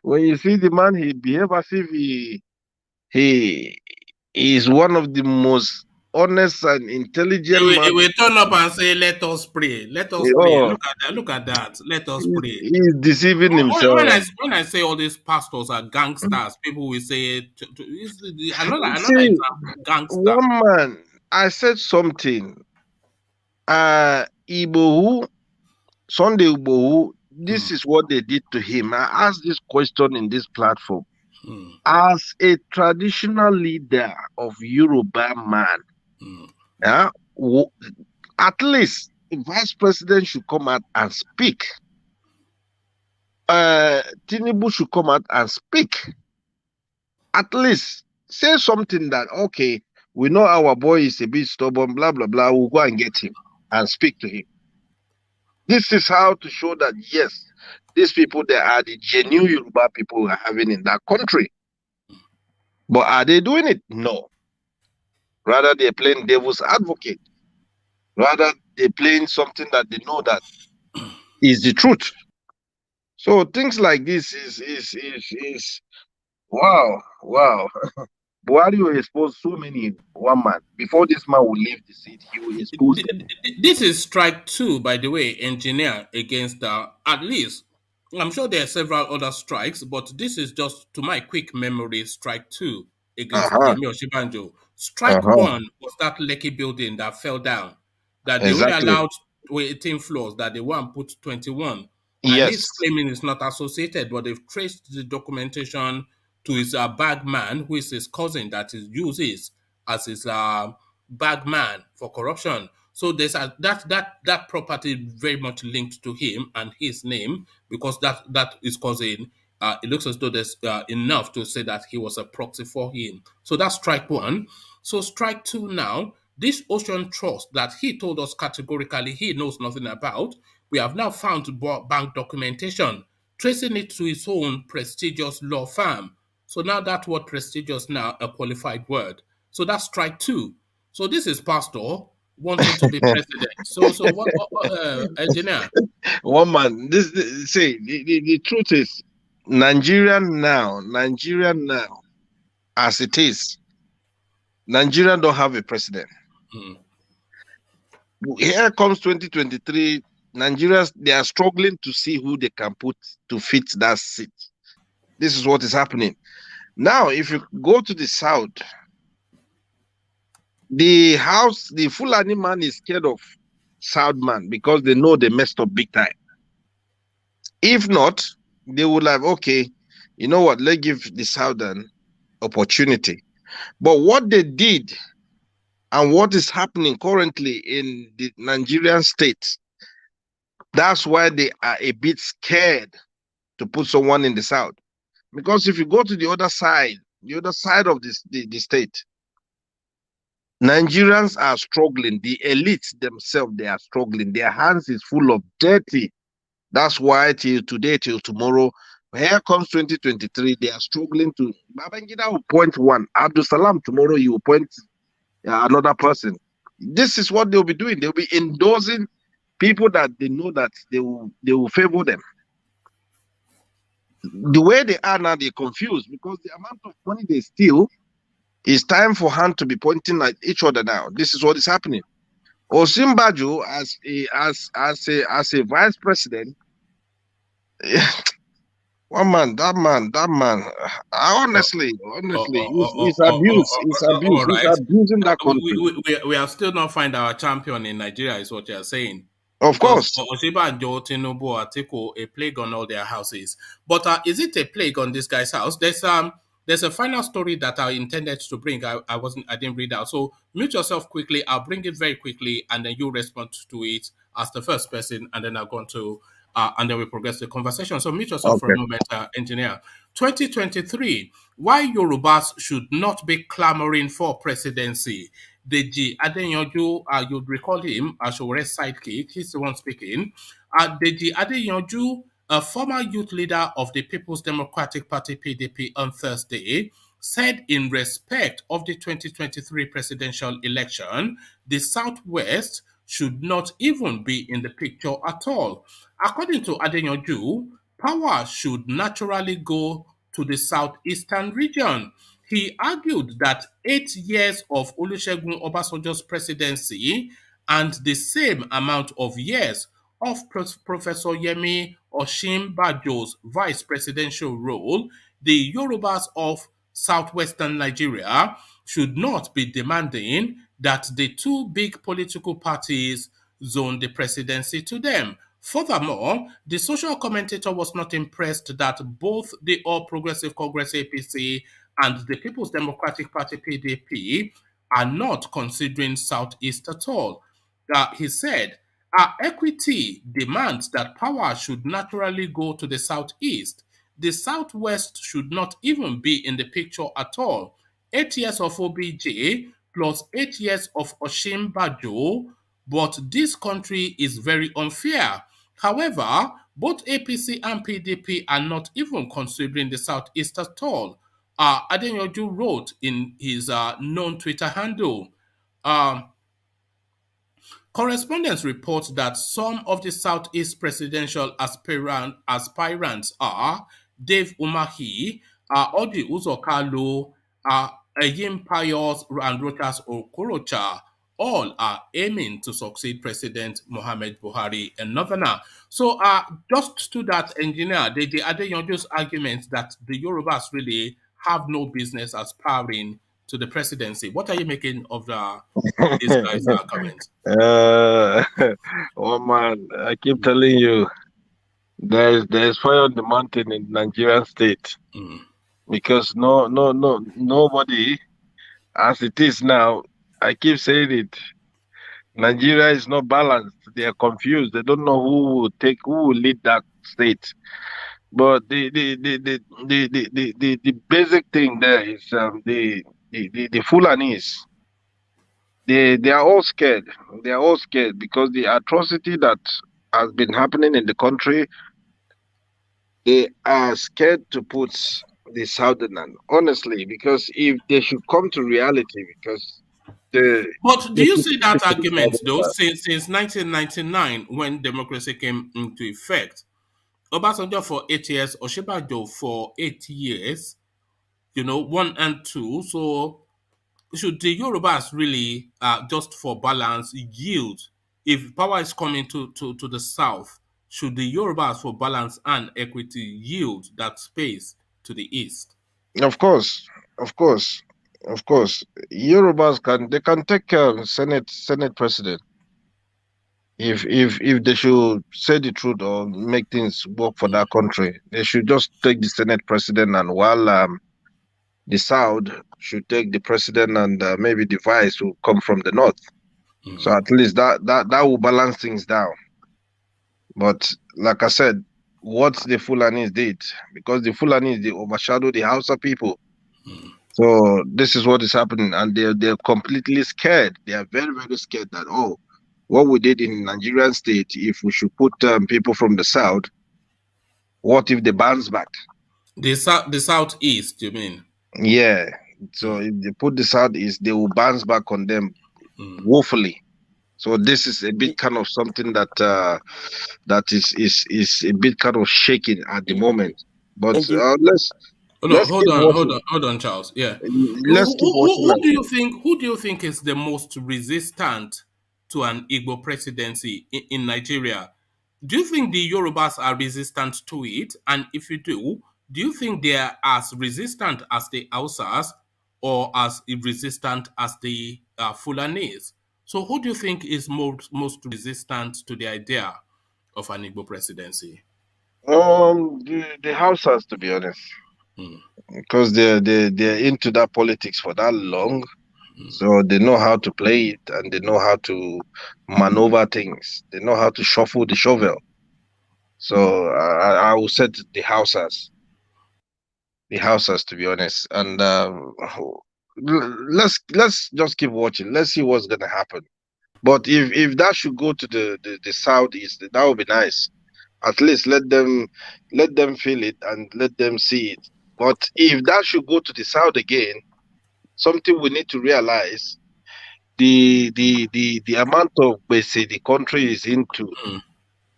when you see the man, he behave as if he is one of the most honest and intelligent man. He will turn up and say, "Let us pray. Let us pray." Look at that. Look at that. Let us pray. He's deceiving himself. When I say all these pastors are gangsters, people will say another See, gangster. One man, I said something. Ibohu, Sunday Ibohu, this is what they did to him. I asked this question in this platform. As a traditional leader of Yoruba man, at least the vice president should come out and speak. Tinubu should come out and speak. At least say something that, okay, we know our boy is a bit stubborn, blah, blah, blah. We'll go and get him and speak to him. This is how to show that, yes, these people, they are the genuine Yoruba people we are having in that country. But are they doing it? No. Rather, they're playing devil's advocate. Rather, they're playing something that they know that is the truth. So things like this is wow. BUHARI will expose so many one man. Before this man will leave the seat, he will expose them. This is strike 2, by the way, engineer, against at least, I'm sure there are several other strikes, but this is just, to my quick memory, strike 2 against Yemi Osinbajo. Strike 1 was that Lekki building that fell down, that they only allowed 18 floors, that they want to put 21. Yes. And he's claiming it's not associated, but they've traced the documentation to his bag man, who is his cousin, that he uses as his bag man for corruption. So there's that property very much linked to him and his name, because that is causing. It looks as though there's enough to say that he was a proxy for him. So that's strike one. So strike two now. This Ocean Trust that he told us categorically he knows nothing about, we have now found bank documentation tracing it to his own prestigious law firm. So now that word prestigious now a qualified word. So that's strike two. So this is Pastor wanting to be president. So what engineer? One man, the truth is, Nigeria now, as it is, Nigeria don't have a president. Here comes 2023. Nigerians, they are struggling to see who they can put to fit that seat. This is what is happening. Now, if you go to the south, the Fulani man is scared of South man because they know they messed up big time. If not, they would have, okay, you know what, let's give the Southern opportunity. But what they did and what is happening currently in the Nigerian state, that's why they are a bit scared to put someone in the South. Because if you go to the other side of the state, Nigerians are struggling. The elites themselves, they are struggling. Their hands is full of dirty. That's why till today, till tomorrow, here comes 2023, they are struggling to. Babangida will point one. Abdul Salam, tomorrow you will point another person. This is what they'll be doing. They'll be endorsing people that they know that they will favor them. The way they are now, they're confused because the amount of money they steal, it's time for hand to be pointing at each other now. This is what is happening. OSINBAJO as a vice president, that man. Honestly, it's abuse. It's abuse. Right. It's abusing that country. We have still not find our champion in Nigeria, is what you are saying. Of course. OSINBAJO, Tinubu, Atiku, a plague on all their houses. But is it a plague on this guy's house? There's a final story that I intended to bring. I didn't read out. So mute yourself quickly. I'll bring it very quickly, and then you respond to it as the first person, and then I'll go on to and then we progress the conversation. So mute yourself for a moment, engineer. 2023, why Yorubas should not be clamoring for presidency. DEJI ADEYANJU, you'd recall him as your sidekick. He's the one speaking. DEJI ADEYANJU, a former youth leader of the People's Democratic Party PDP on Thursday, said in respect of the 2023 presidential election, the Southwest should not even be in the picture at all. According to ADEYANJU, power should naturally go to the southeastern region. He argued that 8 years of Olusegun Obasanjo's presidency and the same amount of years of Professor Yemi OSINBAJO'S vice presidential role, the Yorubas of southwestern Nigeria should not be demanding that the two big political parties zone the presidency to them. Furthermore, the social commentator was not impressed that both the All Progressive Congress APC and the People's Democratic Party PDP are not considering Southeast at all. He said, our equity demands that power should naturally go to the Southeast. The Southwest should not even be in the picture at all. 8 years of OBJ plus 8 years of OSINBAJO, but this country is very unfair. However, both APC and PDP are not even considering the Southeast at all. ADEYANJU wrote in his known Twitter handle, correspondents report that some of the Southeast presidential aspirants are Dave Umahi, Odi Uzokalo, Eyim Pius, and Rochas Okorocha. All are aiming to succeed President Muhammad Buhari in Northerner. So just to that, engineer, the ADEYANJU's argument that the Yorubas really have no business aspiring to the presidency. What are you making of these guys' comments? Oh man, I keep telling you, there's fire on the mountain in Nigerian state. Because nobody, as it is now, I keep saying it, Nigeria is not balanced. They are confused. They don't know who will lead that state. But the basic thing there is the Fulanis. They are all scared. They are all scared because the atrocity that has been happening in the country, they are scared to put the Southern, honestly, because if they should come to reality, because but do you see that argument though? Since 1999, when democracy came into effect, Obasanjo for 8 years, Osinbajo for 8 years, 1 and 2. So should the Yorubas really, just for balance, yield? If power is coming to the south, should the Yorubas for balance and equity yield that space to the east? Of course. Yorubas can take Senate president if they should say the truth or make things work for that country. They should just take the Senate president, and while the South should take the president, and maybe the vice will come from the north. So at least that will balance things down. But like I said, what the Fulanis did, because the Fulanis, they overshadow the Hausa people. So this is what is happening, and they're completely scared. They are very, very scared that, what we did in Nigerian state, if we should put people from the south, what if they bounce back? The southeast, you mean? Yeah. So if they put the southeast, they will bounce back on them woefully. So this is a bit kind of something that that is a bit kind of shaking at the moment. But let's hold on, Charles. Yeah. Let's keep watching. Who do you think is the most resistant to an Igbo presidency in Nigeria? Do you think the Yorubas are resistant to it? And if you do you think they are as resistant as the Hausas or as resistant as the Fulanis? So who do you think is most resistant to the idea of an Igbo presidency? The Hausas, to be honest, because they're into that politics for that long, so they know how to play it and they know how to maneuver things. They know how to shuffle the shovel. So I will say the Hausas. The Hausas, to be honest, and let's just keep watching. Let's see what's gonna happen. But if that should go to the southeast, that would be nice. At least let them feel it and let them see it. But if that should go to the south again, something we need to realize: the amount of basic the country is into.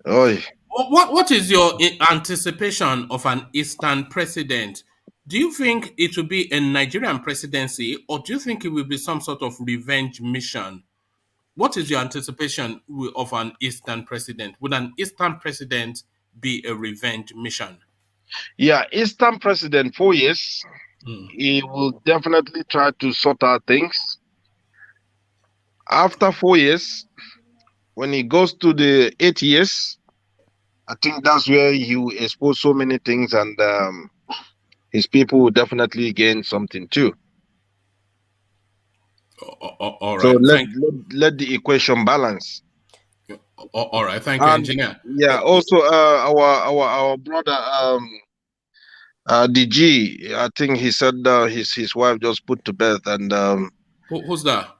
What is your anticipation of an Eastern president? Do you think it will be a Nigerian presidency, or do you think it will be some sort of revenge mission? What is your anticipation of an Eastern president? Would an Eastern president be a revenge mission? Yeah, Eastern president, 4 years. He will definitely try to sort out things. After 4 years, when he goes to the 8 years, I think that's where he will expose so many things, and his people will definitely gain something too. All right. So let the equation balance. All right. Thank you, engineer. Yeah. Also, our brother DEJI, I think he said his wife just put to bed, and who's that?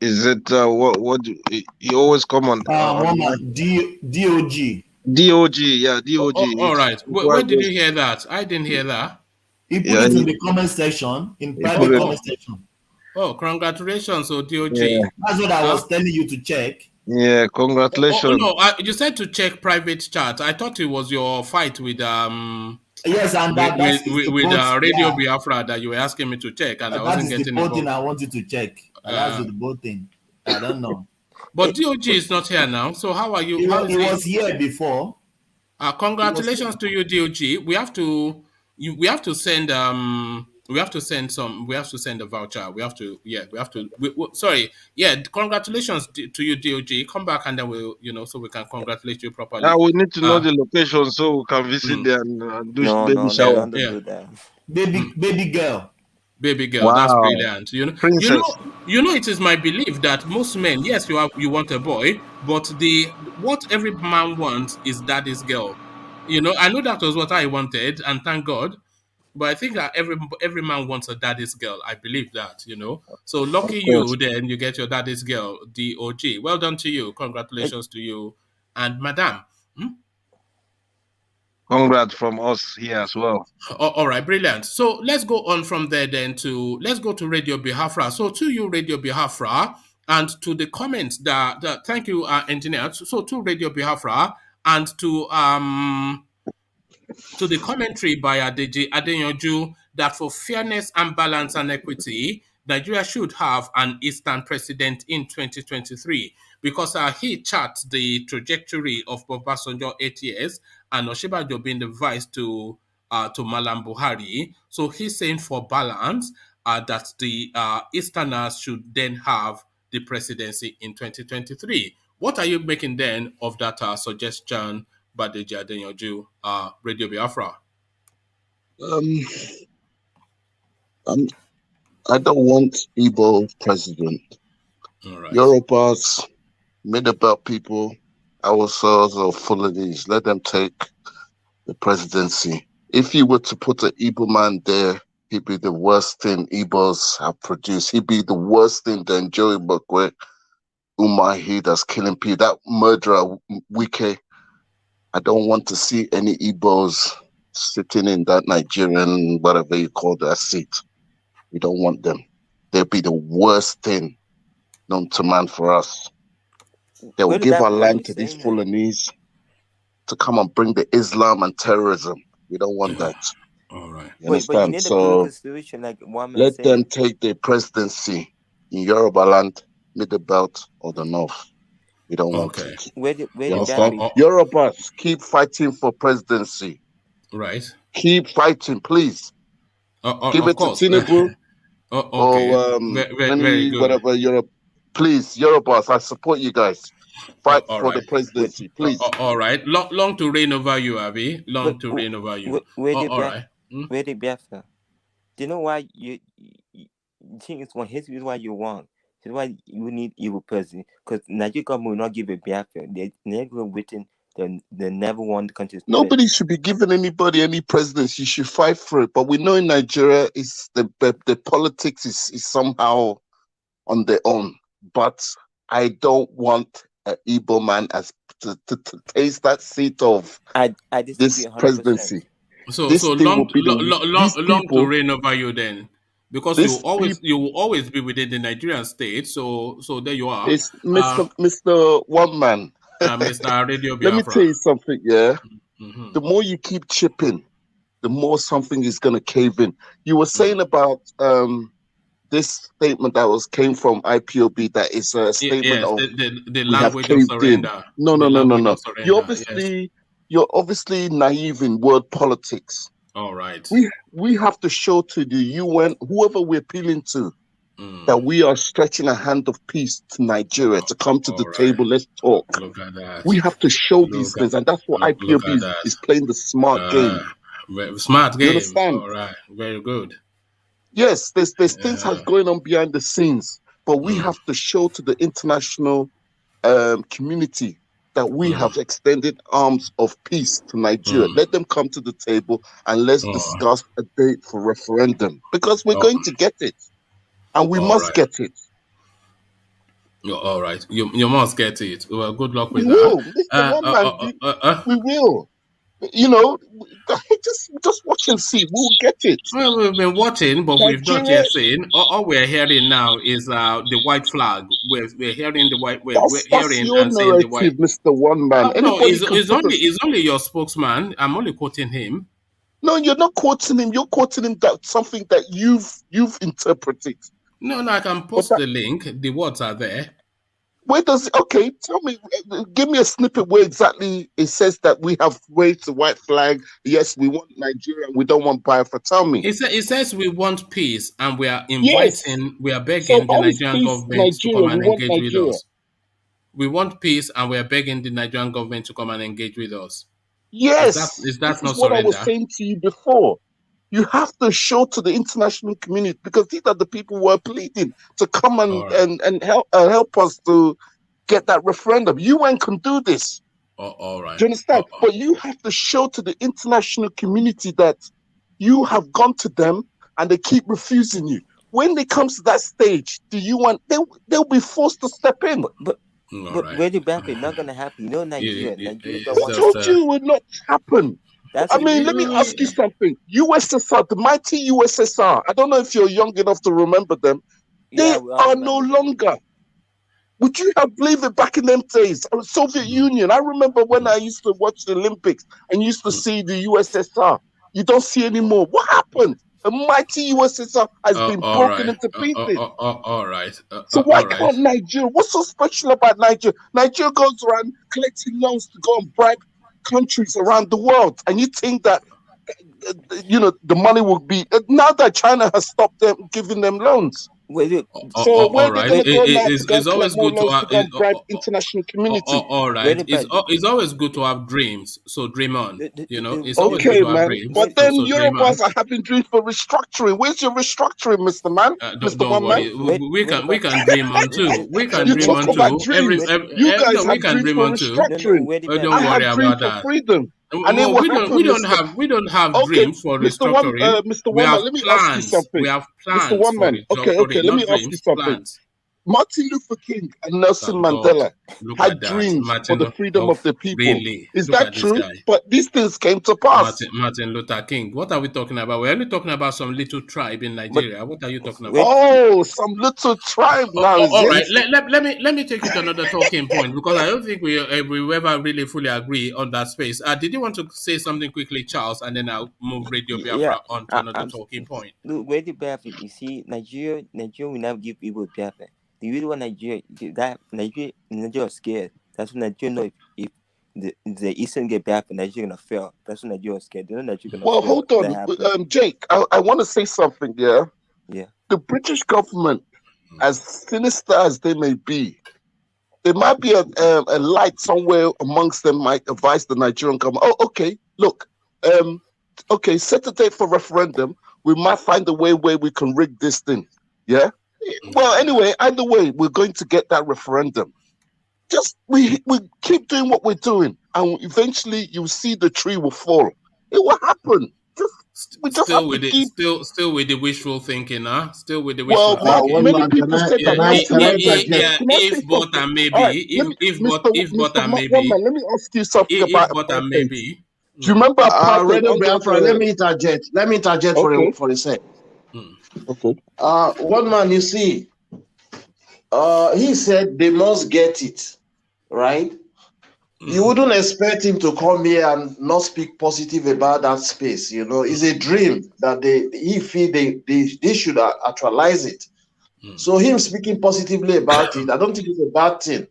Is it what he always come on? DOG. DOG, yeah, DOG. All right. Where did you hear that? I didn't hear that. He put it in the comment section, in private comment section. Oh, congratulations, DOG. Yeah. That's what I was telling you to check. Yeah, congratulations. No, you said to check private chat. I thought it was your fight with yes, and with Radio Biafra that you were asking me to check, and I wasn't getting the thing I wanted to check. That's the both thing. I don't know. But DOG is not here now. So how are you? He was here before. Congratulations to you, DOG. We have to send a voucher. Congratulations to you, DOG. Come back and then we'll, so we can congratulate you properly. Now we need to know the location so we can visit there and do baby shower. Baby girl. Baby girl, that's Wow. brilliant. You know, Princess. it is my belief that most men, yes, you want a boy, but what every man wants is daddy's girl. You know, I know that was what I wanted, and thank God. But I think that every man wants a daddy's girl. I believe that, you know. So lucky Of course. you, then you get your daddy's girl, DOG. Well done to you. Congratulations to you, and Madam. Congrats from us here as well. All right, brilliant. So let's go on from there then let's go to Radio Biafra. So to you, Radio Biafra, and to the comments that thank you, engineer. So to Radio Biafra and to the commentary by ADEYANJU that for fairness and balance and equity, Nigeria should have an Eastern president in 2023 because he charts the trajectory of Obasanjo 8 years and Osinbajo being the vice to Malam Buhari. So he's saying for balance that the Easterners should then have the presidency in 2023. What are you making then of that suggestion by the ADEYANJU, Radio Biafra? I don't want Igbo president. All right. Yorubas, mid-belt people, ourselves are full of these. Let them take the presidency. If you were to put an Igbo man there, he'd be the worst thing Igbos have produced. He'd be the worst thing than Joey Bakwe, Umahi that's killing people. That murderer, Wike. I don't want to see any Igbos sitting in that Nigerian, whatever you call that seat. We don't want them. They'll be the worst thing known to man for us. They will give our land to these Fulanese to come and bring the Islam and terrorism. We don't want that. All right. You understand? So let them take the presidency in Yoruba land, Middle Belt, or the North. We don't want it. Yorubas, keep fighting for presidency. Right. Keep fighting, please. Give it to Tinubu. Okay. Or very good. Whatever Europe. Please, Yorubas, I support you guys. Fight for the presidency, please. All right. Long to reign over you, Abi. Long to reign over you. All right. Where the Biafra? Do you know why you think it's one? Here's why you want. Here's why you need evil president. Because Nigeria government will not give a Biafra. They never written. They never want the country. Nobody should be giving anybody any presidency. You should fight for it. But we know in Nigeria, is the politics is somehow on their own. But I don't want an Igbo man to taste that seat of this 100%. Presidency. So long to reign over you then, because you will always be within the Nigerian state. So there you are. It's Mr. One Man. Mr. Radio Biafra. Let me tell you something. Yeah, the more you keep chipping, the more something is gonna cave in. You were saying about this statement that came from IPOB that is a statement of the language of surrender. No. You're obviously naive in word politics. All right. We have to show to the UN, whoever we're appealing to, that we are stretching a hand of peace to Nigeria to come to the table. Let's talk. Look at that. We have to show these things, and that's what IPOB is playing the smart game. Smart game. You understand? All right. Very good. Yes, there's things that's going on behind the scenes, but we have to show to the international community that we have extended arms of peace to Nigeria. Let them come to the table and let's discuss a date for referendum, because we're going to get it, and we must get it. All right, you must get it. Well, good luck with that. We will. You know, just watch and see. We'll get it. Well, we've been watching, but we've not yet seen. All we're hearing now is the white flag. We're hearing the white. We're hearing your and saying the white. Mr. One Man. No, it's only your spokesman. I'm only quoting him. No, you're not quoting him. You're quoting him that something that you've interpreted. No, I can post the link. The words are there. Where does okay? Tell me, give me a snippet where exactly it says that we have raised the white flag. Yes, we want Nigeria. We don't want Biafra. Tell me. It says we want peace, and we are inviting, we are begging the Nigerian government to come and engage with us. We want peace, and we are begging the Nigerian government to come and engage with us. Yes, is that not what surrender? I was saying to you before. You have to show to the international community, because these are the people who are pleading to come and help us to get that referendum. UN can do this. All right. Do you understand? But you have to show to the international community that you have gone to them and they keep refusing you. When it comes to that stage, do you want they'll be forced to step in? But really, Biafra, not gonna happen. You know, Nigeria I told you it would not happen. Let me ask you something. USSR, the mighty USSR. I don't know if you're young enough to remember them. They are no longer. Would you have believed it back in them days? Soviet Union. I remember when I used to watch the Olympics and used to see the USSR. You don't see anymore. What happened? The mighty USSR has been broken into pieces. All right. So why can't Nigeria? What's so special about Nigeria? Nigeria goes around collecting loans to go and bribe countries around the world, and you think that the money will be now that China has stopped them giving them loans. So where they're going to go now it's always good to have bribe international community. All right, it's always good to have dreams. So dream on. It's always okay, good to man. have dreams. But then Yorubas are having dreams for restructuring. Where's your restructuring, Mr. Man? Mr. Don't worry. We can dream on too. We can dream on too. You guys have dreams for restructuring. Don't worry about that. Freedom. And no, we don't have dreams for restructuring. Mr. Woman, let me ask you something. We have plans. Mr. Woman, okay, let me ask you something. Plans. Martin Luther King and Nelson Mandela had dreams for the freedom of the people. Really? Is that true? But these things came to pass. Martin Luther King. What are we talking about? We're only talking about some little tribe in Nigeria. What are you talking about? Oh, some little tribe now. All right. Let me take you to another talking point, because I don't think we ever really fully agree on that space. Did you want to say something quickly, Charles, and then I'll move Radio Biafra on to another talking point? Look, Radio Biafra, you see, Nigeria will now give people Biafra. The reason why Nigeria is scared. That's when Nigeria know if the Eastern get back, Nigeria gonna fail. That's when Nigeria is scared. They know Nigeria gonna fail. Hold on, Jake. I want to say something. Yeah. The British government, as sinister as they may be, there might be a light somewhere amongst them might advise the Nigerian government. Oh, okay. Look, okay. Set a date for referendum. We might find a way where we can rig this thing. Yeah. Well, anyway, either way, we're going to get that referendum. Just we keep doing what we're doing, and eventually you'll see the tree will fall. It will happen. Still with the wishful thinking, huh? Still with the wishful thinking. Many people say that. If but and maybe, if but and maybe. Let me ask you something about but and maybe. Do you remember? Let me interject for a sec. Okay. One man, you see, he said they must get it, right? You wouldn't expect him to come here and not speak positive about that space. It's a dream that he feel they should actualize it. So him speaking positively about it, I don't think it's a bad thing.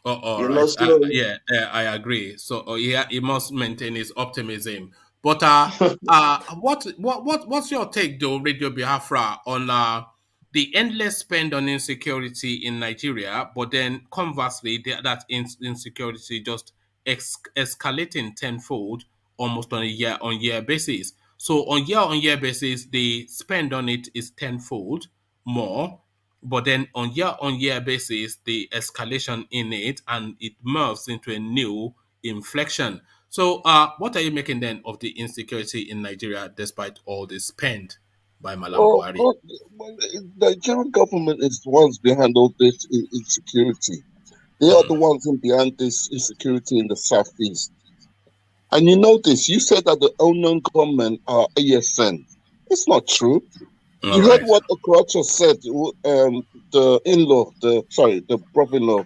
I agree. So he must maintain his optimism. But what's your take, though, Radio Biafra, on the endless spend on insecurity in Nigeria, but then conversely, that insecurity just escalating tenfold almost on a year-on-year basis. So on year-on-year basis, the spend on it is tenfold more, but then on year-on-year basis, the escalation in it, and it moves into a new inflection. So what are you making then of the insecurity in Nigeria despite all the spend by Malam Buhari? The Nigerian government is the ones behind all this insecurity. They are the ones behind this insecurity in the southeast. And you know this. You said that the unknown government are ASN. It's not true. You heard what Okorocha said, the brother-in-law.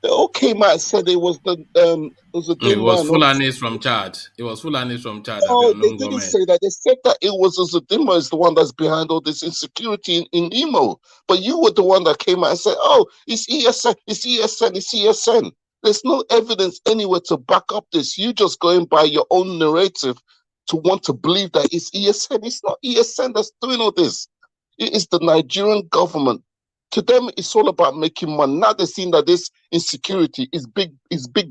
They all came out and said it was it was Fulanis from Chad. It was Fulanis from Chad. No, they didn't say that. They said that it was Uzodinma is the one that's behind all this insecurity in Imo. But you were the one that came out and said, oh, it's ESN, it's ESN, it's ESN. There's no evidence anywhere to back up this. You just going by your own narrative to want to believe that it's ESN. It's not ESN that's doing all this. It is the Nigerian government. To them, it's all about making money. Now they're seeing that this insecurity is big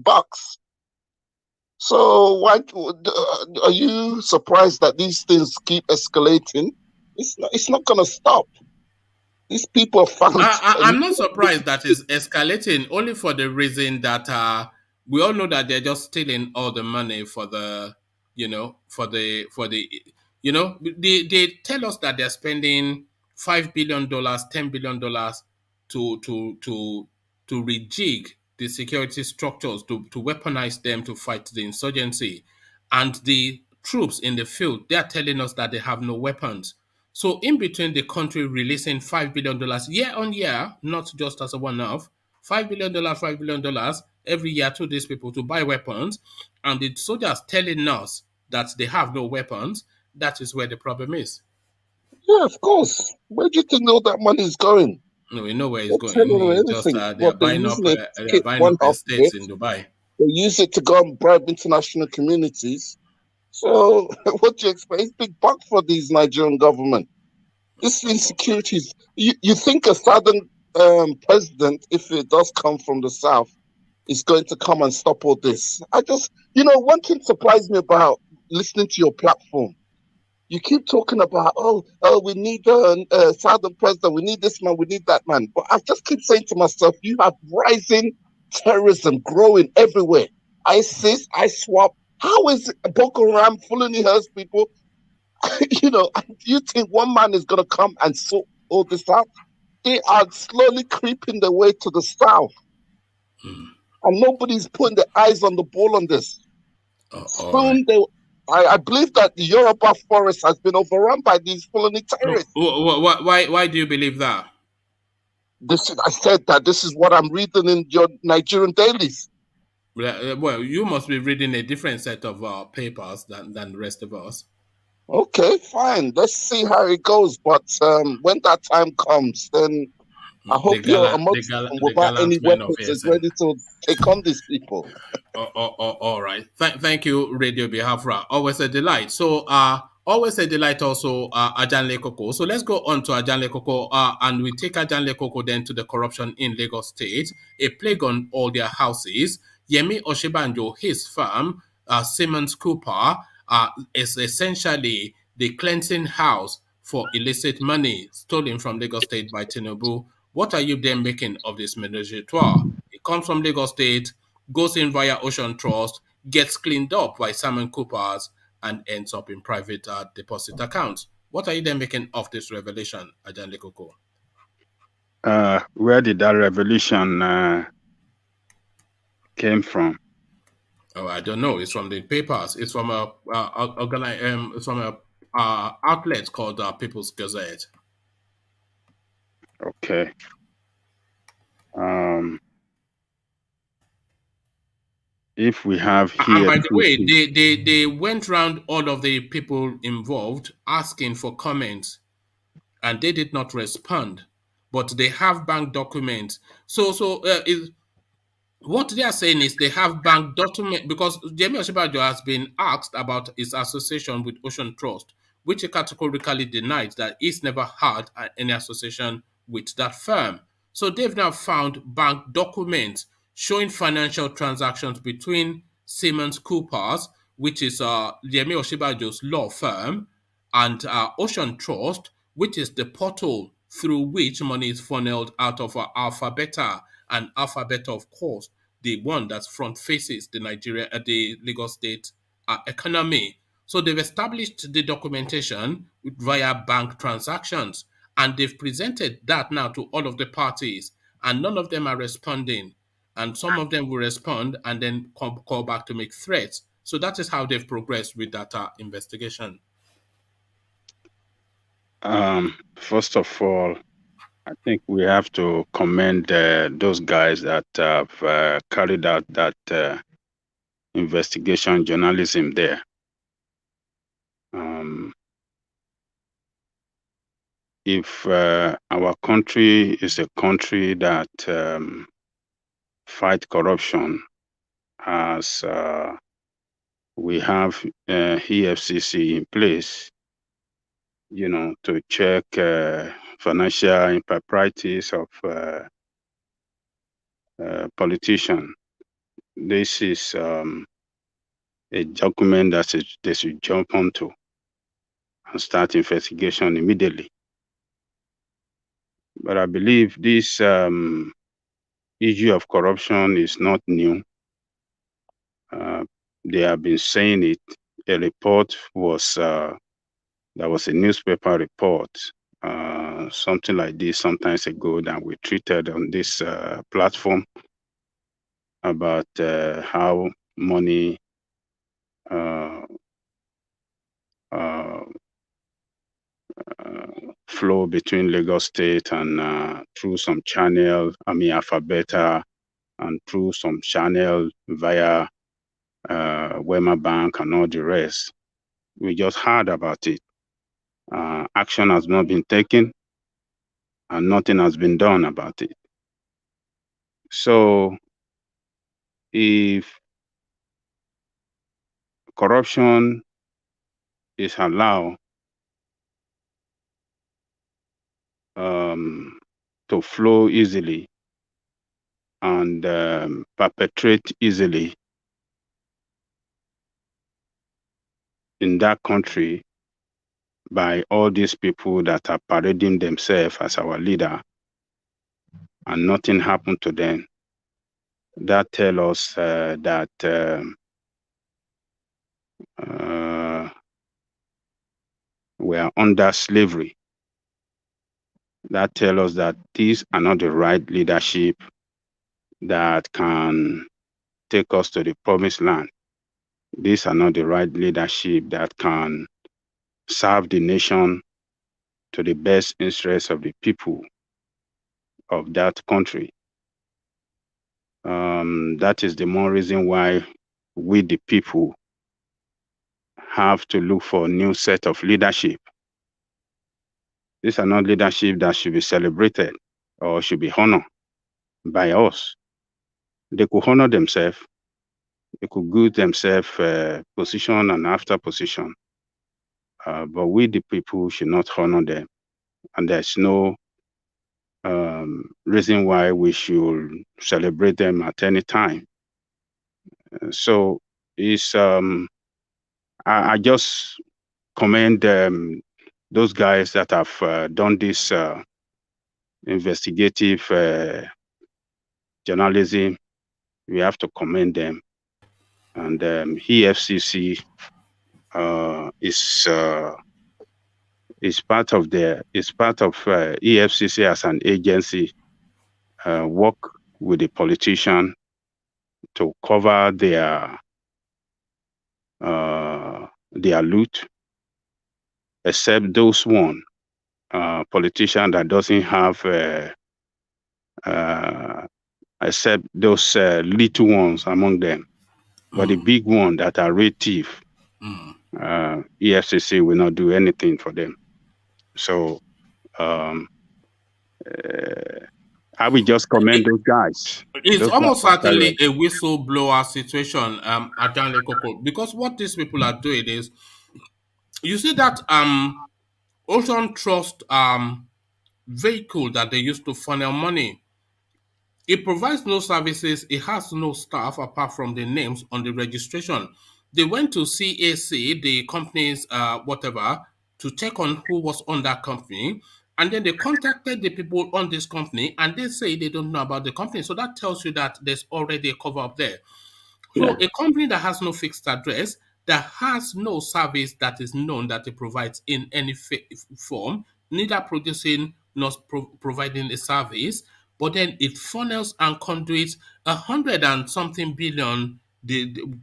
bucks. So why are you surprised that these things keep escalating? It's not going to stop. These people found. I'm not surprised that it's escalating only for the reason that we all know that they're just stealing all the money for the, they tell us that they're spending $5 billion, $10 billion to rejig the security structures to weaponize them to fight the insurgency, and the troops in the field, they are telling us that they have no weapons. So in between the country releasing $5 billion year on year, not just as a one-off, $5 billion, $5 billion every year to these people to buy weapons, and the soldiers telling us that they have no weapons, that is where the problem is. Yeah, of course. Where do you think all that money is going? No, we know where it's They're going. telling them It's just everything, they are but they're buying up using it to keep one half of estates it. in Dubai. They use it to go and bribe international communities. So what do you expect? It's big buck for these Nigerian government. This insecurity is, you think a southern president, if it does come from the south, is going to come and stop all this. One thing surprised me about listening to your platform. You keep talking about, we need a southern president, we need this man, we need that man. But I just keep saying to myself, you have rising terrorism growing everywhere. ISIS, ISWAP. How is Boko Haram fully hurts people? Do you think one man is going to come and sort all this out? They are slowly creeping their way to the south. And nobody's putting their eyes on the ball on this. Soon I believe that the Yoruba forest has been overrun by these Fulani terrorists. Why do you believe that? I said that this is what I'm reading in your Nigerian dailies. Well, you must be reading a different set of papers than the rest of us. Okay, fine. Let's see how it goes. But when that time comes, then I hope your emotion without any weapons is ready to take on these people. All right. Thank you, Radio Biafra. Always a delight. So, always a delight also, Ajanle Koko. So let's go on to Ajanle Koko, and we take Ajanle Koko then to the corruption in Lagos State, a plague on all their houses. Yemi Osinbajo, his firm, Simens Cooper, is essentially the cleansing house for illicit money stolen from Lagos State by Tinubu. What are you then making of this menage a trois? It comes from Lagos State, goes in via Ocean Trust, gets cleaned up by Simens Cooper's, and ends up in private deposit accounts. What are you then making of this revelation, Ajanle Koko? Where did that revelation came from? Oh, I don't know. It's from the papers. It's from a outlet called People's Gazette. Okay. If we have here, and by the way, they went around all of the people involved asking for comments, and they did not respond. But they have bank documents. What they are saying is they have bank document because Yemi Osinbajo has been asked about his association with Ocean Trust, which he categorically denied that he's never had any association with that firm. So they've now found bank documents showing financial transactions between Simens Cooper's, which is Yemi Osinbajo's law firm, and Ocean Trust, which is the portal through which money is funneled out of Alpha Beta, and Alpha Beta, of course, the one that front faces the Lagos State economy. So they've established the documentation via bank transactions, and they've presented that now to all of the parties, and none of them are responding. And some of them will respond and then call back to make threats. So that is how they've progressed with that investigation. First of all, I think we have to commend those guys that have carried out that investigation journalism there. If our country is a country that fight corruption, as we have EFCC in place, to check financial improprieties of politicians. This is a document that they should jump onto and start investigation immediately. But I believe this issue of corruption is not new. They have been saying it. A report was, there was a newspaper report, something like this sometimes ago that we treated on this platform about how money flow between Lagos State and through some channel, Alphabeta, and through some channel via Wema Bank and all the rest. We just heard about it. Action has not been taken and nothing has been done about it. So if corruption is allowed to flow easily and perpetrate easily in that country by all these people that are parading themselves as our leader, and nothing happened to them, that tells us that we are under slavery. That tells us that these are not the right leadership that can take us to the promised land. These are not the right leadership that can serve the nation to the best interest of the people of that country. That is the more reason why we, the people, have to look for a new set of leadership. These are not leadership that should be celebrated or should be honored by us. They could honor themselves. They could give themselves position and after position. But we, the people, should not honor them. And there's no reason why we should celebrate them at any time. So it's I just commend those guys that have done this investigative journalism. We have to commend them. And EFCC is part of EFCC as an agency work with the politician to cover their loot, except those one politician that doesn't have except those little ones among them. But the big one that are real thief, EFCC will not do anything for them. So I will just commend those guys. It's those almost guys certainly a whistleblower situation, because what these people are doing is, you see that Ocean Trust vehicle that they used to funnel money. It provides no services. It has no staff apart from the names on the registration. They went to CAC, the company's whatever, to check on who was on that company. And then they contacted the people on this company and they say they don't know about the company. So that tells you that there's already a cover up there. So a company that has no fixed address, that has no service that is known that it provides in any form, neither producing nor providing a service, but then it funnels and conduits 100 and something billion.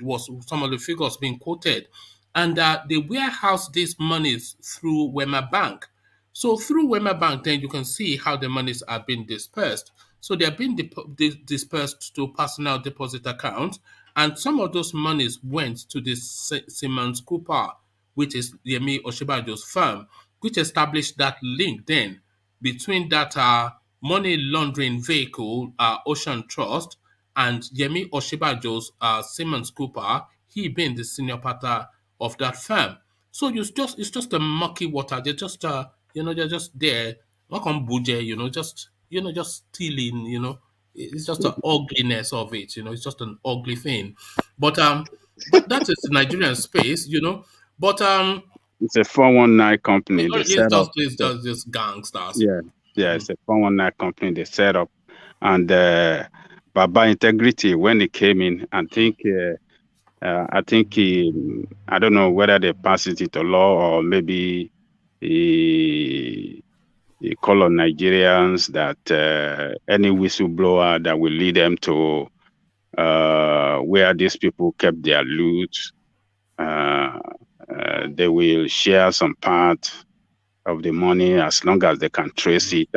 Was some of the figures being quoted, and they warehouse these monies through Wema Bank. So through Wema Bank, then you can see how the monies are being dispersed. So they are being dispersed to personal deposit accounts, and some of those monies went to the Simens Cooper, which is Yemi Osinbajo's firm, which established that link then between that money laundering vehicle, Ocean Trust, and Yemi Osinbajo's Simens Cooper, he being the senior partner of that firm. So it's just a murky water. They're just they're just there. Not on budget, just stealing, it's just the ugliness of it, it's just an ugly thing. But that is the Nigerian space, you know. But It's a 419 company they it's set up. just gangsters. Yeah, yeah, it's a 419 company they set up. And Baba Integrity, when he came in, I think I don't know whether they passed it into law or maybe he called on Nigerians that any whistleblower that will lead them to where these people kept their loot, they will share some part of the money as long as they can trace it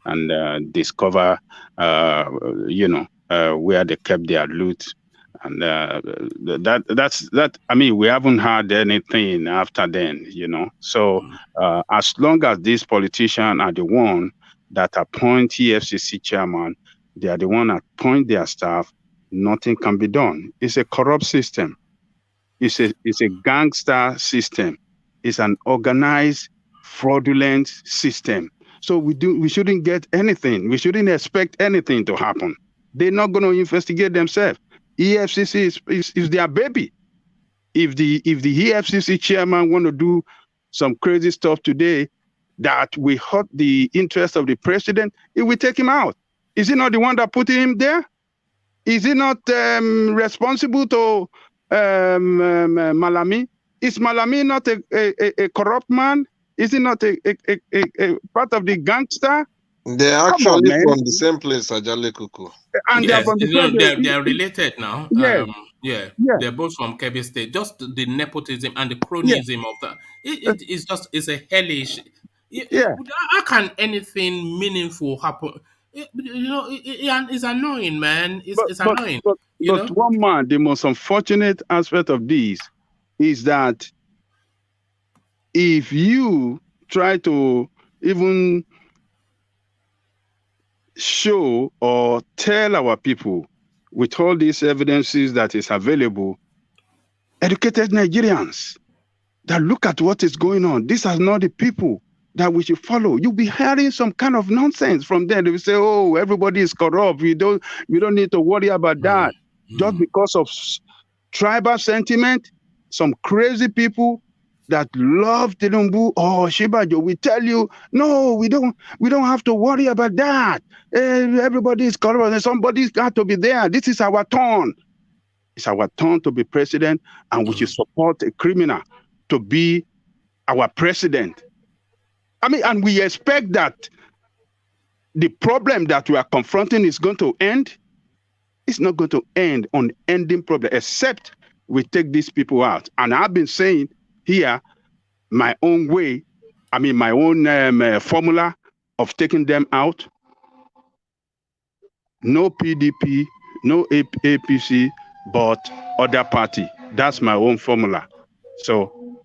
and discover, where they kept their loot. And that's I mean, we haven't had anything after then, So as long as these politicians are the one that appoint EFCC chairman, they are the one that appoint their staff, nothing can be done. It's a corrupt system. It's a gangster system. It's an organized, fraudulent system. So we shouldn't get anything. We shouldn't expect anything to happen. They're not going to investigate themselves. EFCC is their baby. If the EFCC chairman want to do some crazy stuff today that will hurt the interest of the president, it will take him out. Is he not the one that put him there? Is he not responsible to Malami? Is Malami not a corrupt man? Is he not a part of the gangster? They're actually from the same place, Ajale Kuku. And yes, they're related now. Yeah. They're both from Kebbi State. Just the nepotism and the cronyism of that. It's a hellish. How can anything meaningful happen? It's annoying, man. It's annoying. But one man, the most unfortunate aspect of this is that if you try to even show or tell our people with all these evidences that is available, educated Nigerians that look at what is going on, these are not the people that we should follow. You'll be hearing some kind of nonsense from them. They will say, oh, everybody is corrupt. We don't need to worry about that. Just because of tribal sentiment, some crazy people that love Tinubu or Shibajo will tell you, no, we don't have to worry about that. Everybody is corrupt and somebody's got to be there. This is our turn. It's our turn to be president, and we should support a criminal to be our president. I mean, and we expect that the problem that we are confronting is going to end. It's not going to end on ending problem, except we take these people out. And I've been saying here my own way, my own formula of taking them out. No PDP, no APC, but other party. That's my own formula. So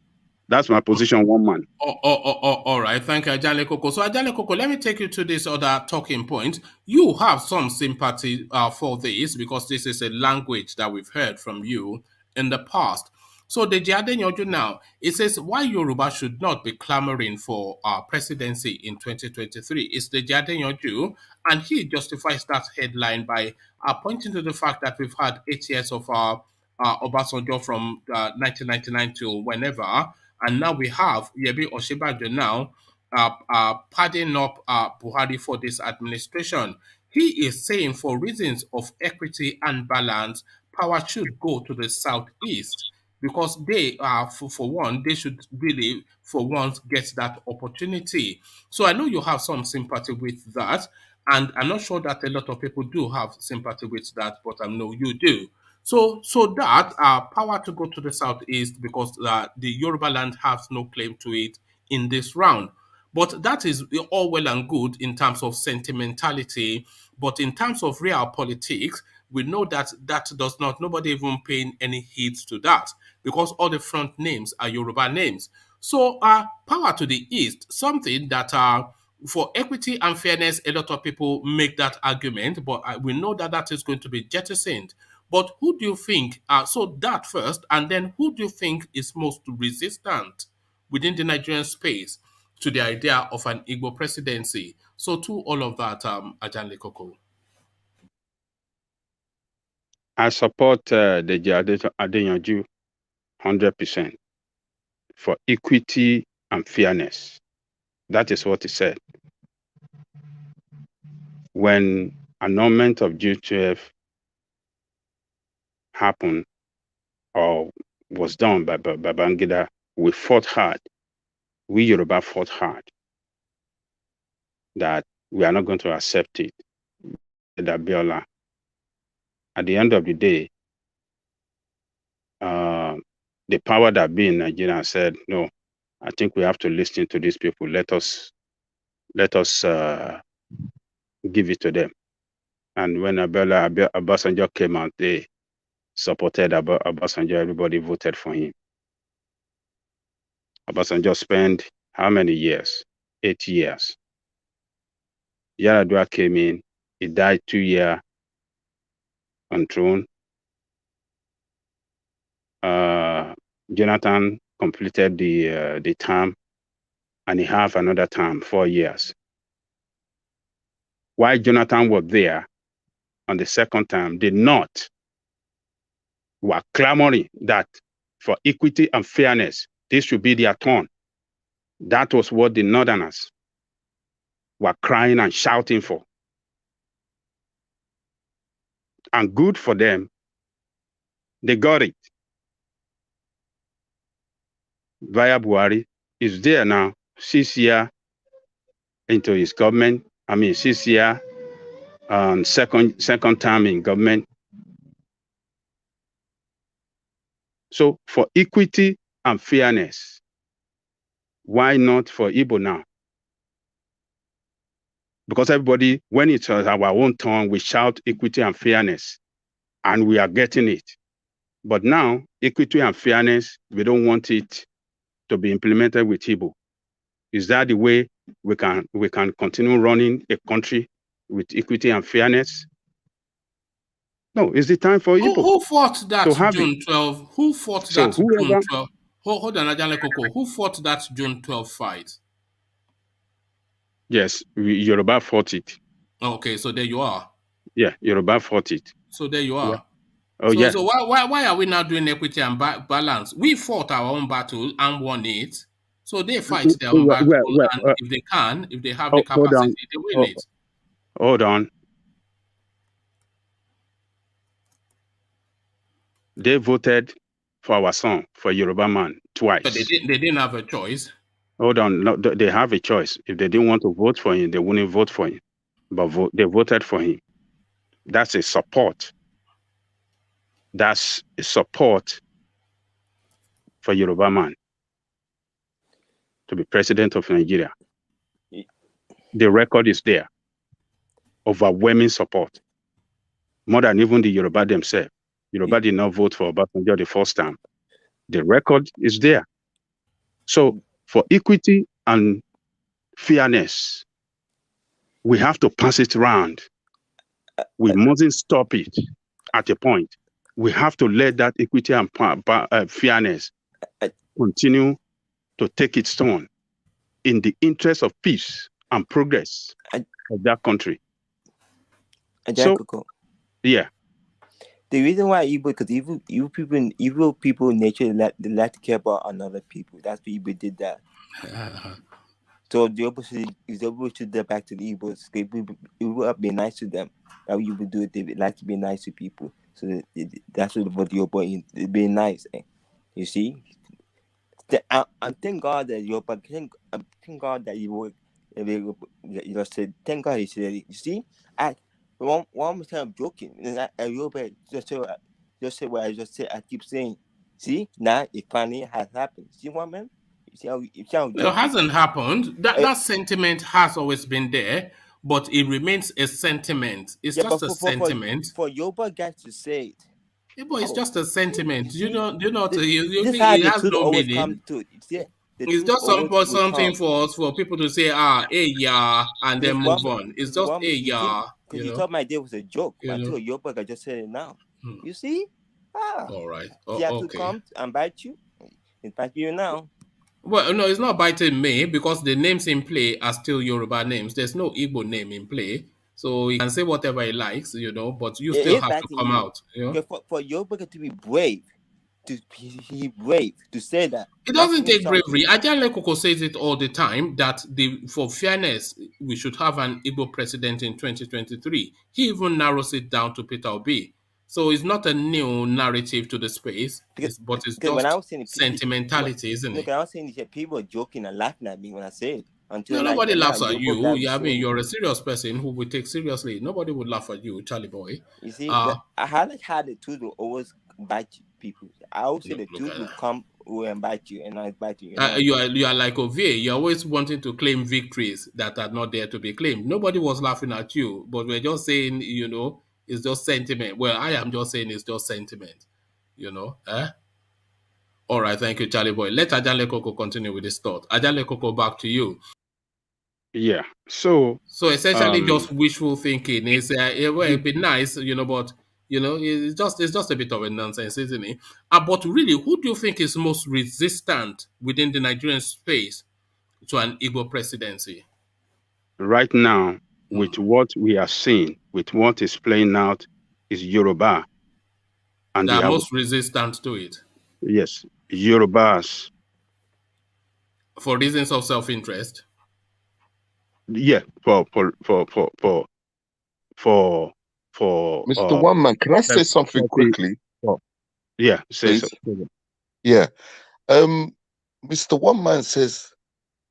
that's my position, one man. All right. Thank you, Ajale Koko. So, Ajale Koko, let me take you to this other talking point. You have some sympathy for this because this is a language that we've heard from you in the past. So, the ADEYANJU now, it says why Yoruba should not be clamoring for presidency in 2023. It's the ADEYANJU, and he justifies that headline by pointing to the fact that we've had 8 years of Obasanjo from 1999 to whenever. And now we have Yemi Osinbajo now padding up BUHARI for this administration. He is saying for reasons of equity and balance, power should go to the southeast because they are, for one, they should really, for once, get that opportunity. So I know you have some sympathy with that. And I'm not sure that a lot of people do have sympathy with that, but I know you do. So that power to go to the southeast because the Yoruba land has no claim to it in this round. But that is all well and good in terms of sentimentality. But in terms of real politics, we know that does not, nobody even paying any heed to that because all the front names are Yoruba names. So power to the east, something that for equity and fairness, a lot of people make that argument, but we know that is going to be jettisoned. But who do you think, so that first, and then who do you think is most resistant within the Nigerian space to the idea of an Igbo presidency? So to all of that, Ajanle Koko. I support DEJI ADEYANJU 100% for equity and fairness. That is what he said. When annulment of June 12 happened or was done by Babangida, we fought hard. We Yoruba fought hard that we are not going to accept it. That Biola, at the end of the day, the power that be in Nigeria said, no, I think we have to listen to these people. Let us give it to them. And when Obasanjo came out, they supported Obasanjo. Everybody voted for him. Obasanjo spent how many years? 8 years. Yaradua came in. He died 2 years on throne. Jonathan completed the term, and he have another term, 4 years. While Jonathan was there on the second term, the North were clamoring that for equity and fairness, this should be their turn. That was what the Northerners were crying and shouting for. And good for them, they got it. Via BUHARI is there now, 6 years into his government. 6 years second term in government. So for equity and fairness, why not for Igbo now? Because everybody, when it's our own turn, we shout equity and fairness, and we are getting it. But now, equity and fairness, we don't want it to be implemented with Igbo. Is that the way we can continue running a country with equity and fairness? No, it's the time for Igbo. Who fought that June 12? Who fought that June 12? Hold on, Ajale Koko. Who fought that June 12 fight? Yes, Yoruba fought it. Okay, so there you are. Yeah, Yoruba fought it. So there you are. Yeah. Oh, yeah. So why are we now doing equity and balance? We fought our own battle and won it. So they fight their own battle, and if they have the capacity, they win it. Hold on. They voted for our son, for Yoruba man, twice. But they didn't have a choice. Hold on. No, they have a choice. If they didn't want to vote for him, they wouldn't vote for him. But they voted for him. That's a support. That's a support for Yoruba man to be president of Nigeria. The record is there. Overwhelming support. More than even the Yoruba themselves. Yoruba did not vote for Obasanjo the first time. The record is there. So for equity and fairness, we have to pass it around. We mustn't stop it at a point. We have to let that equity and fairness continue to take its turn in the interest of peace and progress of that country. So, yeah. The reason why because evil people in nature they like to care about another people. That's why Igbo did that. So the opposite is the opposite back to the Igbos. It will be nice to them. How you would do it, they would like to be nice to people. So that's what the Yoruba is being nice. You see? I thank God that Yoruba thank God that you said thank God he said it. You see? One more time I'm joking. Yoruba just say what I just said. I keep saying, see, now it finally has happened. See what I mean? It hasn't happened. That sentiment has always been there, but it remains a sentiment. It's just a sentiment. For Yoruba guys to say it. Yeah, but it's just a sentiment. This it has no meaning. It's just something for people to say, yeah, and then move on. It's just yeah. Because you thought my day was a joke. But I told Yoruba, I just said it now. You see? All right. You have to come and bite you. It's biting you now. Well, no, it's not biting me because the names in play are still Yoruba names. There's no Igbo name in play. So he can say whatever he likes, you know, but you still have to come out. You know? For Yoruba to be brave, to be brave to say that. It doesn't take bravery. Ajale Koko says it all the time that for fairness, we should have an Igbo president in 2023. He even narrows it down to Peter Obi. So it's not a new narrative to the space, but it's just sentimentality, isn't it? I was saying people are joking and laughing at me when I say it. No, nobody laughs at you. Yeah, I mean, you're a serious person who we take seriously. Nobody would laugh at you, Charlie boy. You see, I had the truth will always bite people. I always say the truth will come and bite you, and not bite you. You are like Ovie. You're always wanting to claim victories that are not there to be claimed. Nobody was laughing at you, but we're just saying, you know, it's just sentiment. Well, I am just saying it's just sentiment, you know. All right, thank you, Charlie boy. Let Ajale Koko continue with his thought. Ajale Koko, back to you. Yeah. So essentially, just wishful thinking is it'd be nice, you know, but you know, it's just a bit of a nonsense, isn't it? But really, who do you think is most resistant within the Nigerian space to an Igbo presidency? Right now, with what we are seeing, with what is playing out, is Yoruba. And they are most resistant to it. Yes, Yorubas. For reasons of self-interest. Yeah, for Mr. One Man, can I say something quickly? Yeah, say so. Yeah. Mr. One Man says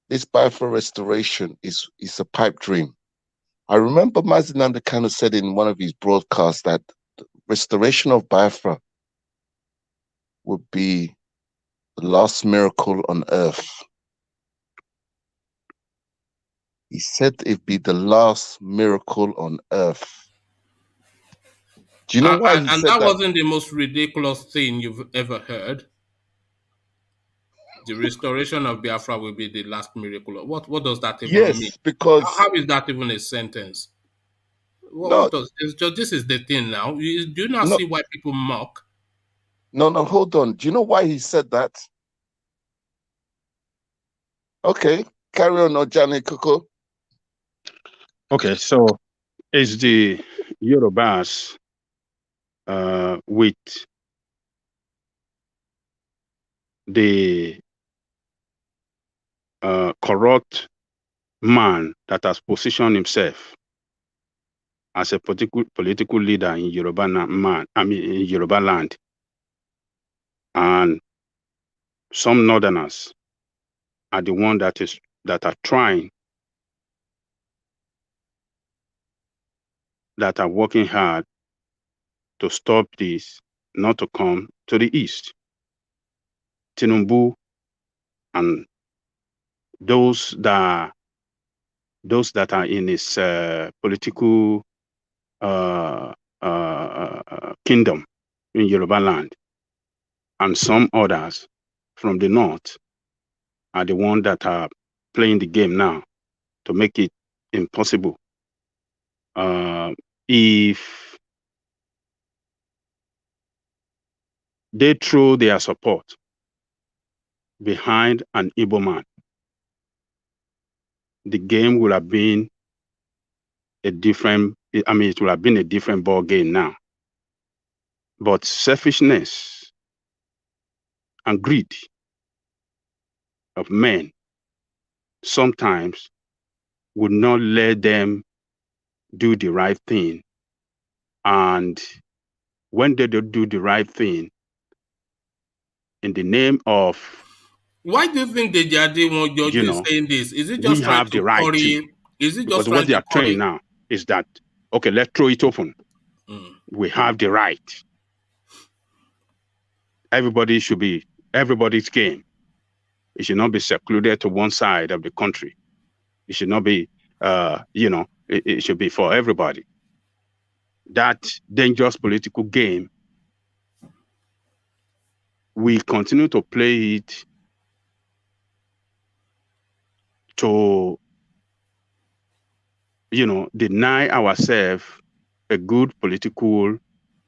this Biafra restoration is a pipe dream. I remember Mazinanda kind of said in one of his broadcasts that the restoration of Biafra would be the last miracle on earth. He said it'd be the last miracle on earth. Do you know why he said that? And that wasn't the most ridiculous thing you've ever heard. The restoration of Biafra will be the last miracle. What does that even mean? Because how is that even a sentence? This is the thing now. Do you not see why people mock? No, hold on. Do you know why he said that? Okay, carry on, Ojani Koko. Okay, so it's the Yorubas with the corrupt man that has positioned himself as a political leader in Yoruba land, and some northerners are the one that are trying, that are working hard to stop this not to come to the east. Tinubu and those that are in his political kingdom in Yoruba land, and some others from the north are the ones that are playing the game now to make it impossible. If they throw their support behind an Igbo man, the game would have been it would have been a different ball game now. But selfishness and greed of men sometimes would not let them do the right thing. And when they don't do the right thing, in the name of... Why do you think the DEJI won't just saying this? Is it just trying to curry? Is it just what they are trying now is that, okay, let's throw it open. We have the right. Everybody should be everybody's game. It should not be secluded to one side of the country. It should not be, it should be for everybody. That dangerous political game, we continue to play it to, deny ourselves a good political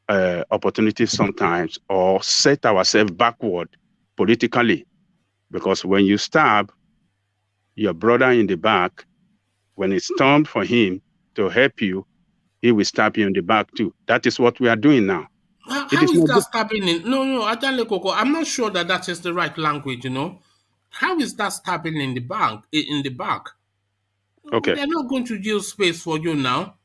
opportunity sometimes, or set ourselves backward politically. Because when you stab your brother in the back, when it's time for him to help you, he will stab you in the back too. That is what we are doing now. How It is is not that good. stabbing in? No, Adale Koko, I'm not sure that is the right language, How is that stabbing in the back? Okay. They're not going to use space for you now.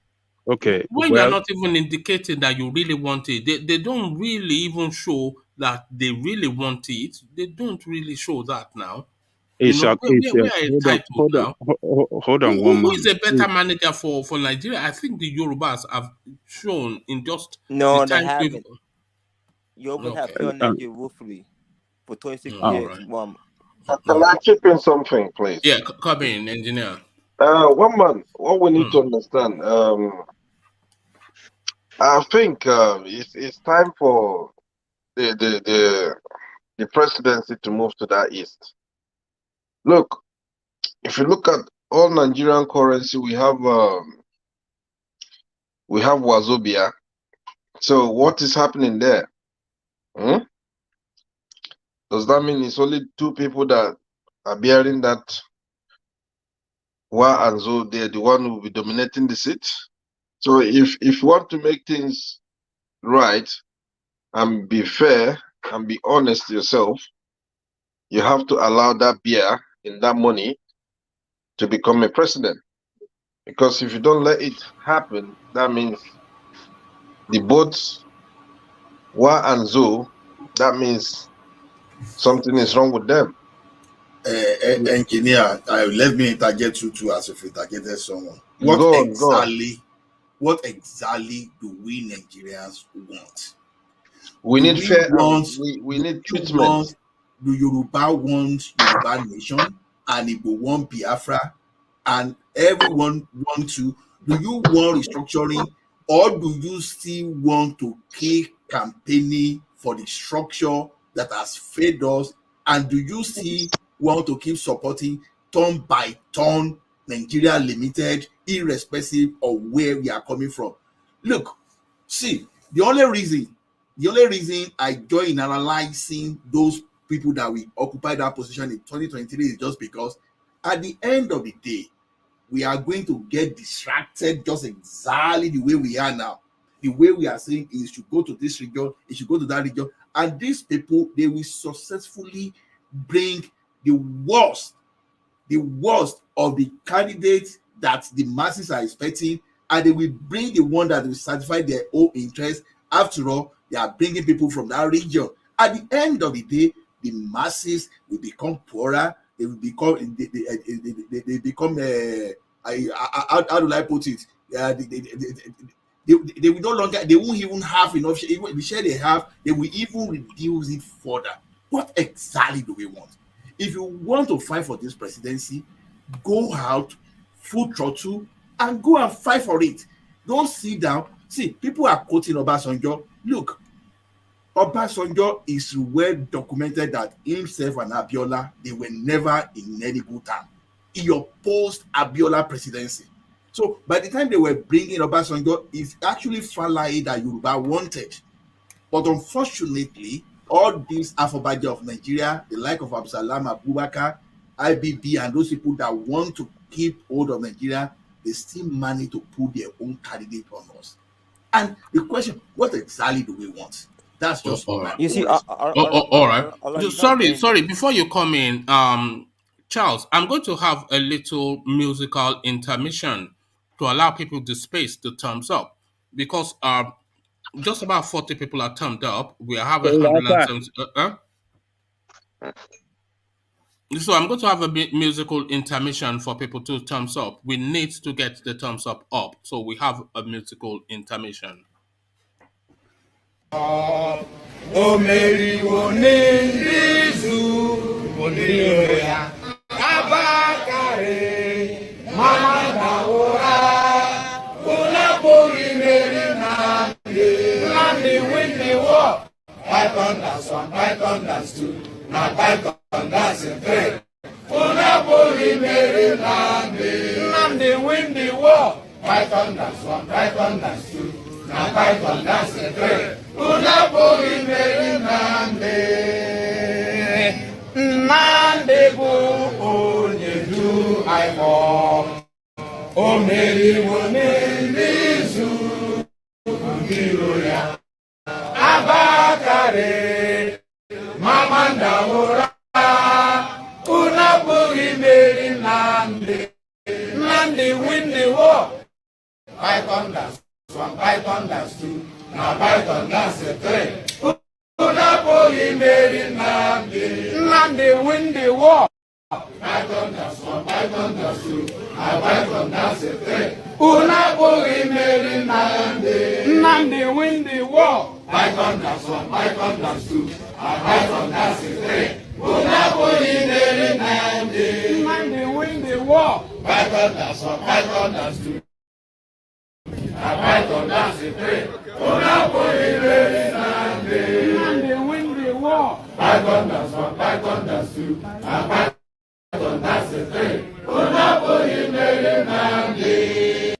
Okay. When you're Well, not even indicating that you really want it, they don't really even show that they really want it. They don't really show that now. it's We are entitled now. hold on one Who is a moment. better manager for Nigeria? I think the Yorubas have shown in just the No, they times haven't. Yoruba have Okay. failed Nigeria woefully for 26 All years. right. Can I chip in something, please? Yeah, come in, engineer. One man, what we need to understand, I think it's time for the presidency to move to that east. Look, if you look at all Nigerian currency, we have Wazobia. So what is happening there? Does that mean it's only two people that are bearing that Wa and Zo? They're the one who will be dominating the seat. So if you want to make things right and be fair and be honest to yourself, you have to allow that beer in that money to become a president. Because if you don't let it happen, that means the both Wa and Zo, that means something is wrong with them. Engineer, let me interject you too as if you targeted someone. What exactly do we Nigerians want? We need fair. We need treatment. Do Yoruba want Yoruba nation, and Igbo want Biafra, and everyone want to? Do you want restructuring, or do you still want to keep campaigning for the structure that has failed us? And do you still want to keep supporting turn by turn Nigeria Limited, irrespective of where we are coming from? Look, see, the only reason I join in analyzing those people that we occupy that position in 2023 is just because at the end of the day, we are going to get distracted just exactly the way we are now. The way we are saying it should go to this region, it should go to that region. And these people, they will successfully bring the worst of the candidates that the masses are expecting, and they will bring the one that will satisfy their own interest. After all, they are bringing people from that region. At the end of the day, the masses will become poorer. They will become they become how do I put it? They will no longer, they won't even have enough share. Even the share they have, they will even reduce it further. What exactly do we want? If you want to fight for this presidency, go out, full throttle, and go and fight for it. Don't sit down. See, people are quoting Obasanjo. Look, Obasanjo is well documented that himself and Abiola, they were never in any good time. He opposed Abiola presidency. So by the time they were bringing Obasanjo, it's actually Falaye that Yoruba wanted. But unfortunately, all these Afobaje of Nigeria, the like of Absalam Abubakar, IBB, and those people that want to keep hold of Nigeria, they still manage to put their own candidate on us. And the question, what exactly do we want? That's just all right. You see, all right. Sorry. Before you come in, Charles, I'm going to have a little musical intermission to allow people the space to thumbs up, because just about 40 people are thumbed up. We have 170. So I'm going to have a musical intermission for people to thumbs up. We need to get the thumbs up. So we have a musical intermission. Python that's one, Python that's two, now Python that's a three. Unapoli Mary Nandi win the war. Python that's one, Python that's two, now Python that's a three. Unapoli Mary Nandi bu onye du Ipob. Omeriwo n'izu Giroya Abakare Mamanda Ora Unaburi Meri Nandi win the war. Python dance 1, Python dance 2, now Python dance 3. Unaburi Meri Nandi win the war. Python dance 1, Python dance 2, now Python dance 3. Unaburi Meri Nandi win the war. Python dance 1, Python dance 2, now Python dance 3. Unaburi Meri Nandi win the war. Python dance 1, Python dance 2. Python dance 3. Unaburi Meri Nandi win the war. Python dance 1, Python dance 2. Python dance 3. Unaburi Meri Nandi.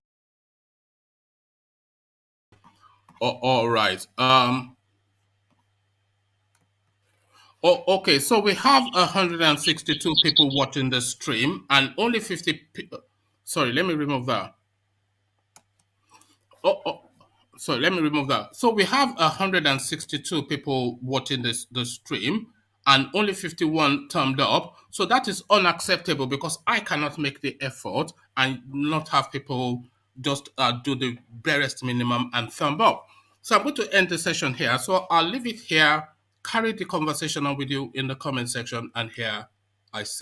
All right. Okay. So we have 162 people watching the stream, and only 50 people. Sorry, let me remove that. Sorry, let me remove that. So we have 162 people watching the stream, and only 51 thumbed up. So that is unacceptable because I cannot make the effort and not have people just do the barest minimum and thumb up. So I'm going to end the session here. So I'll leave it here, carry the conversation on with you in the comment section, and here I say.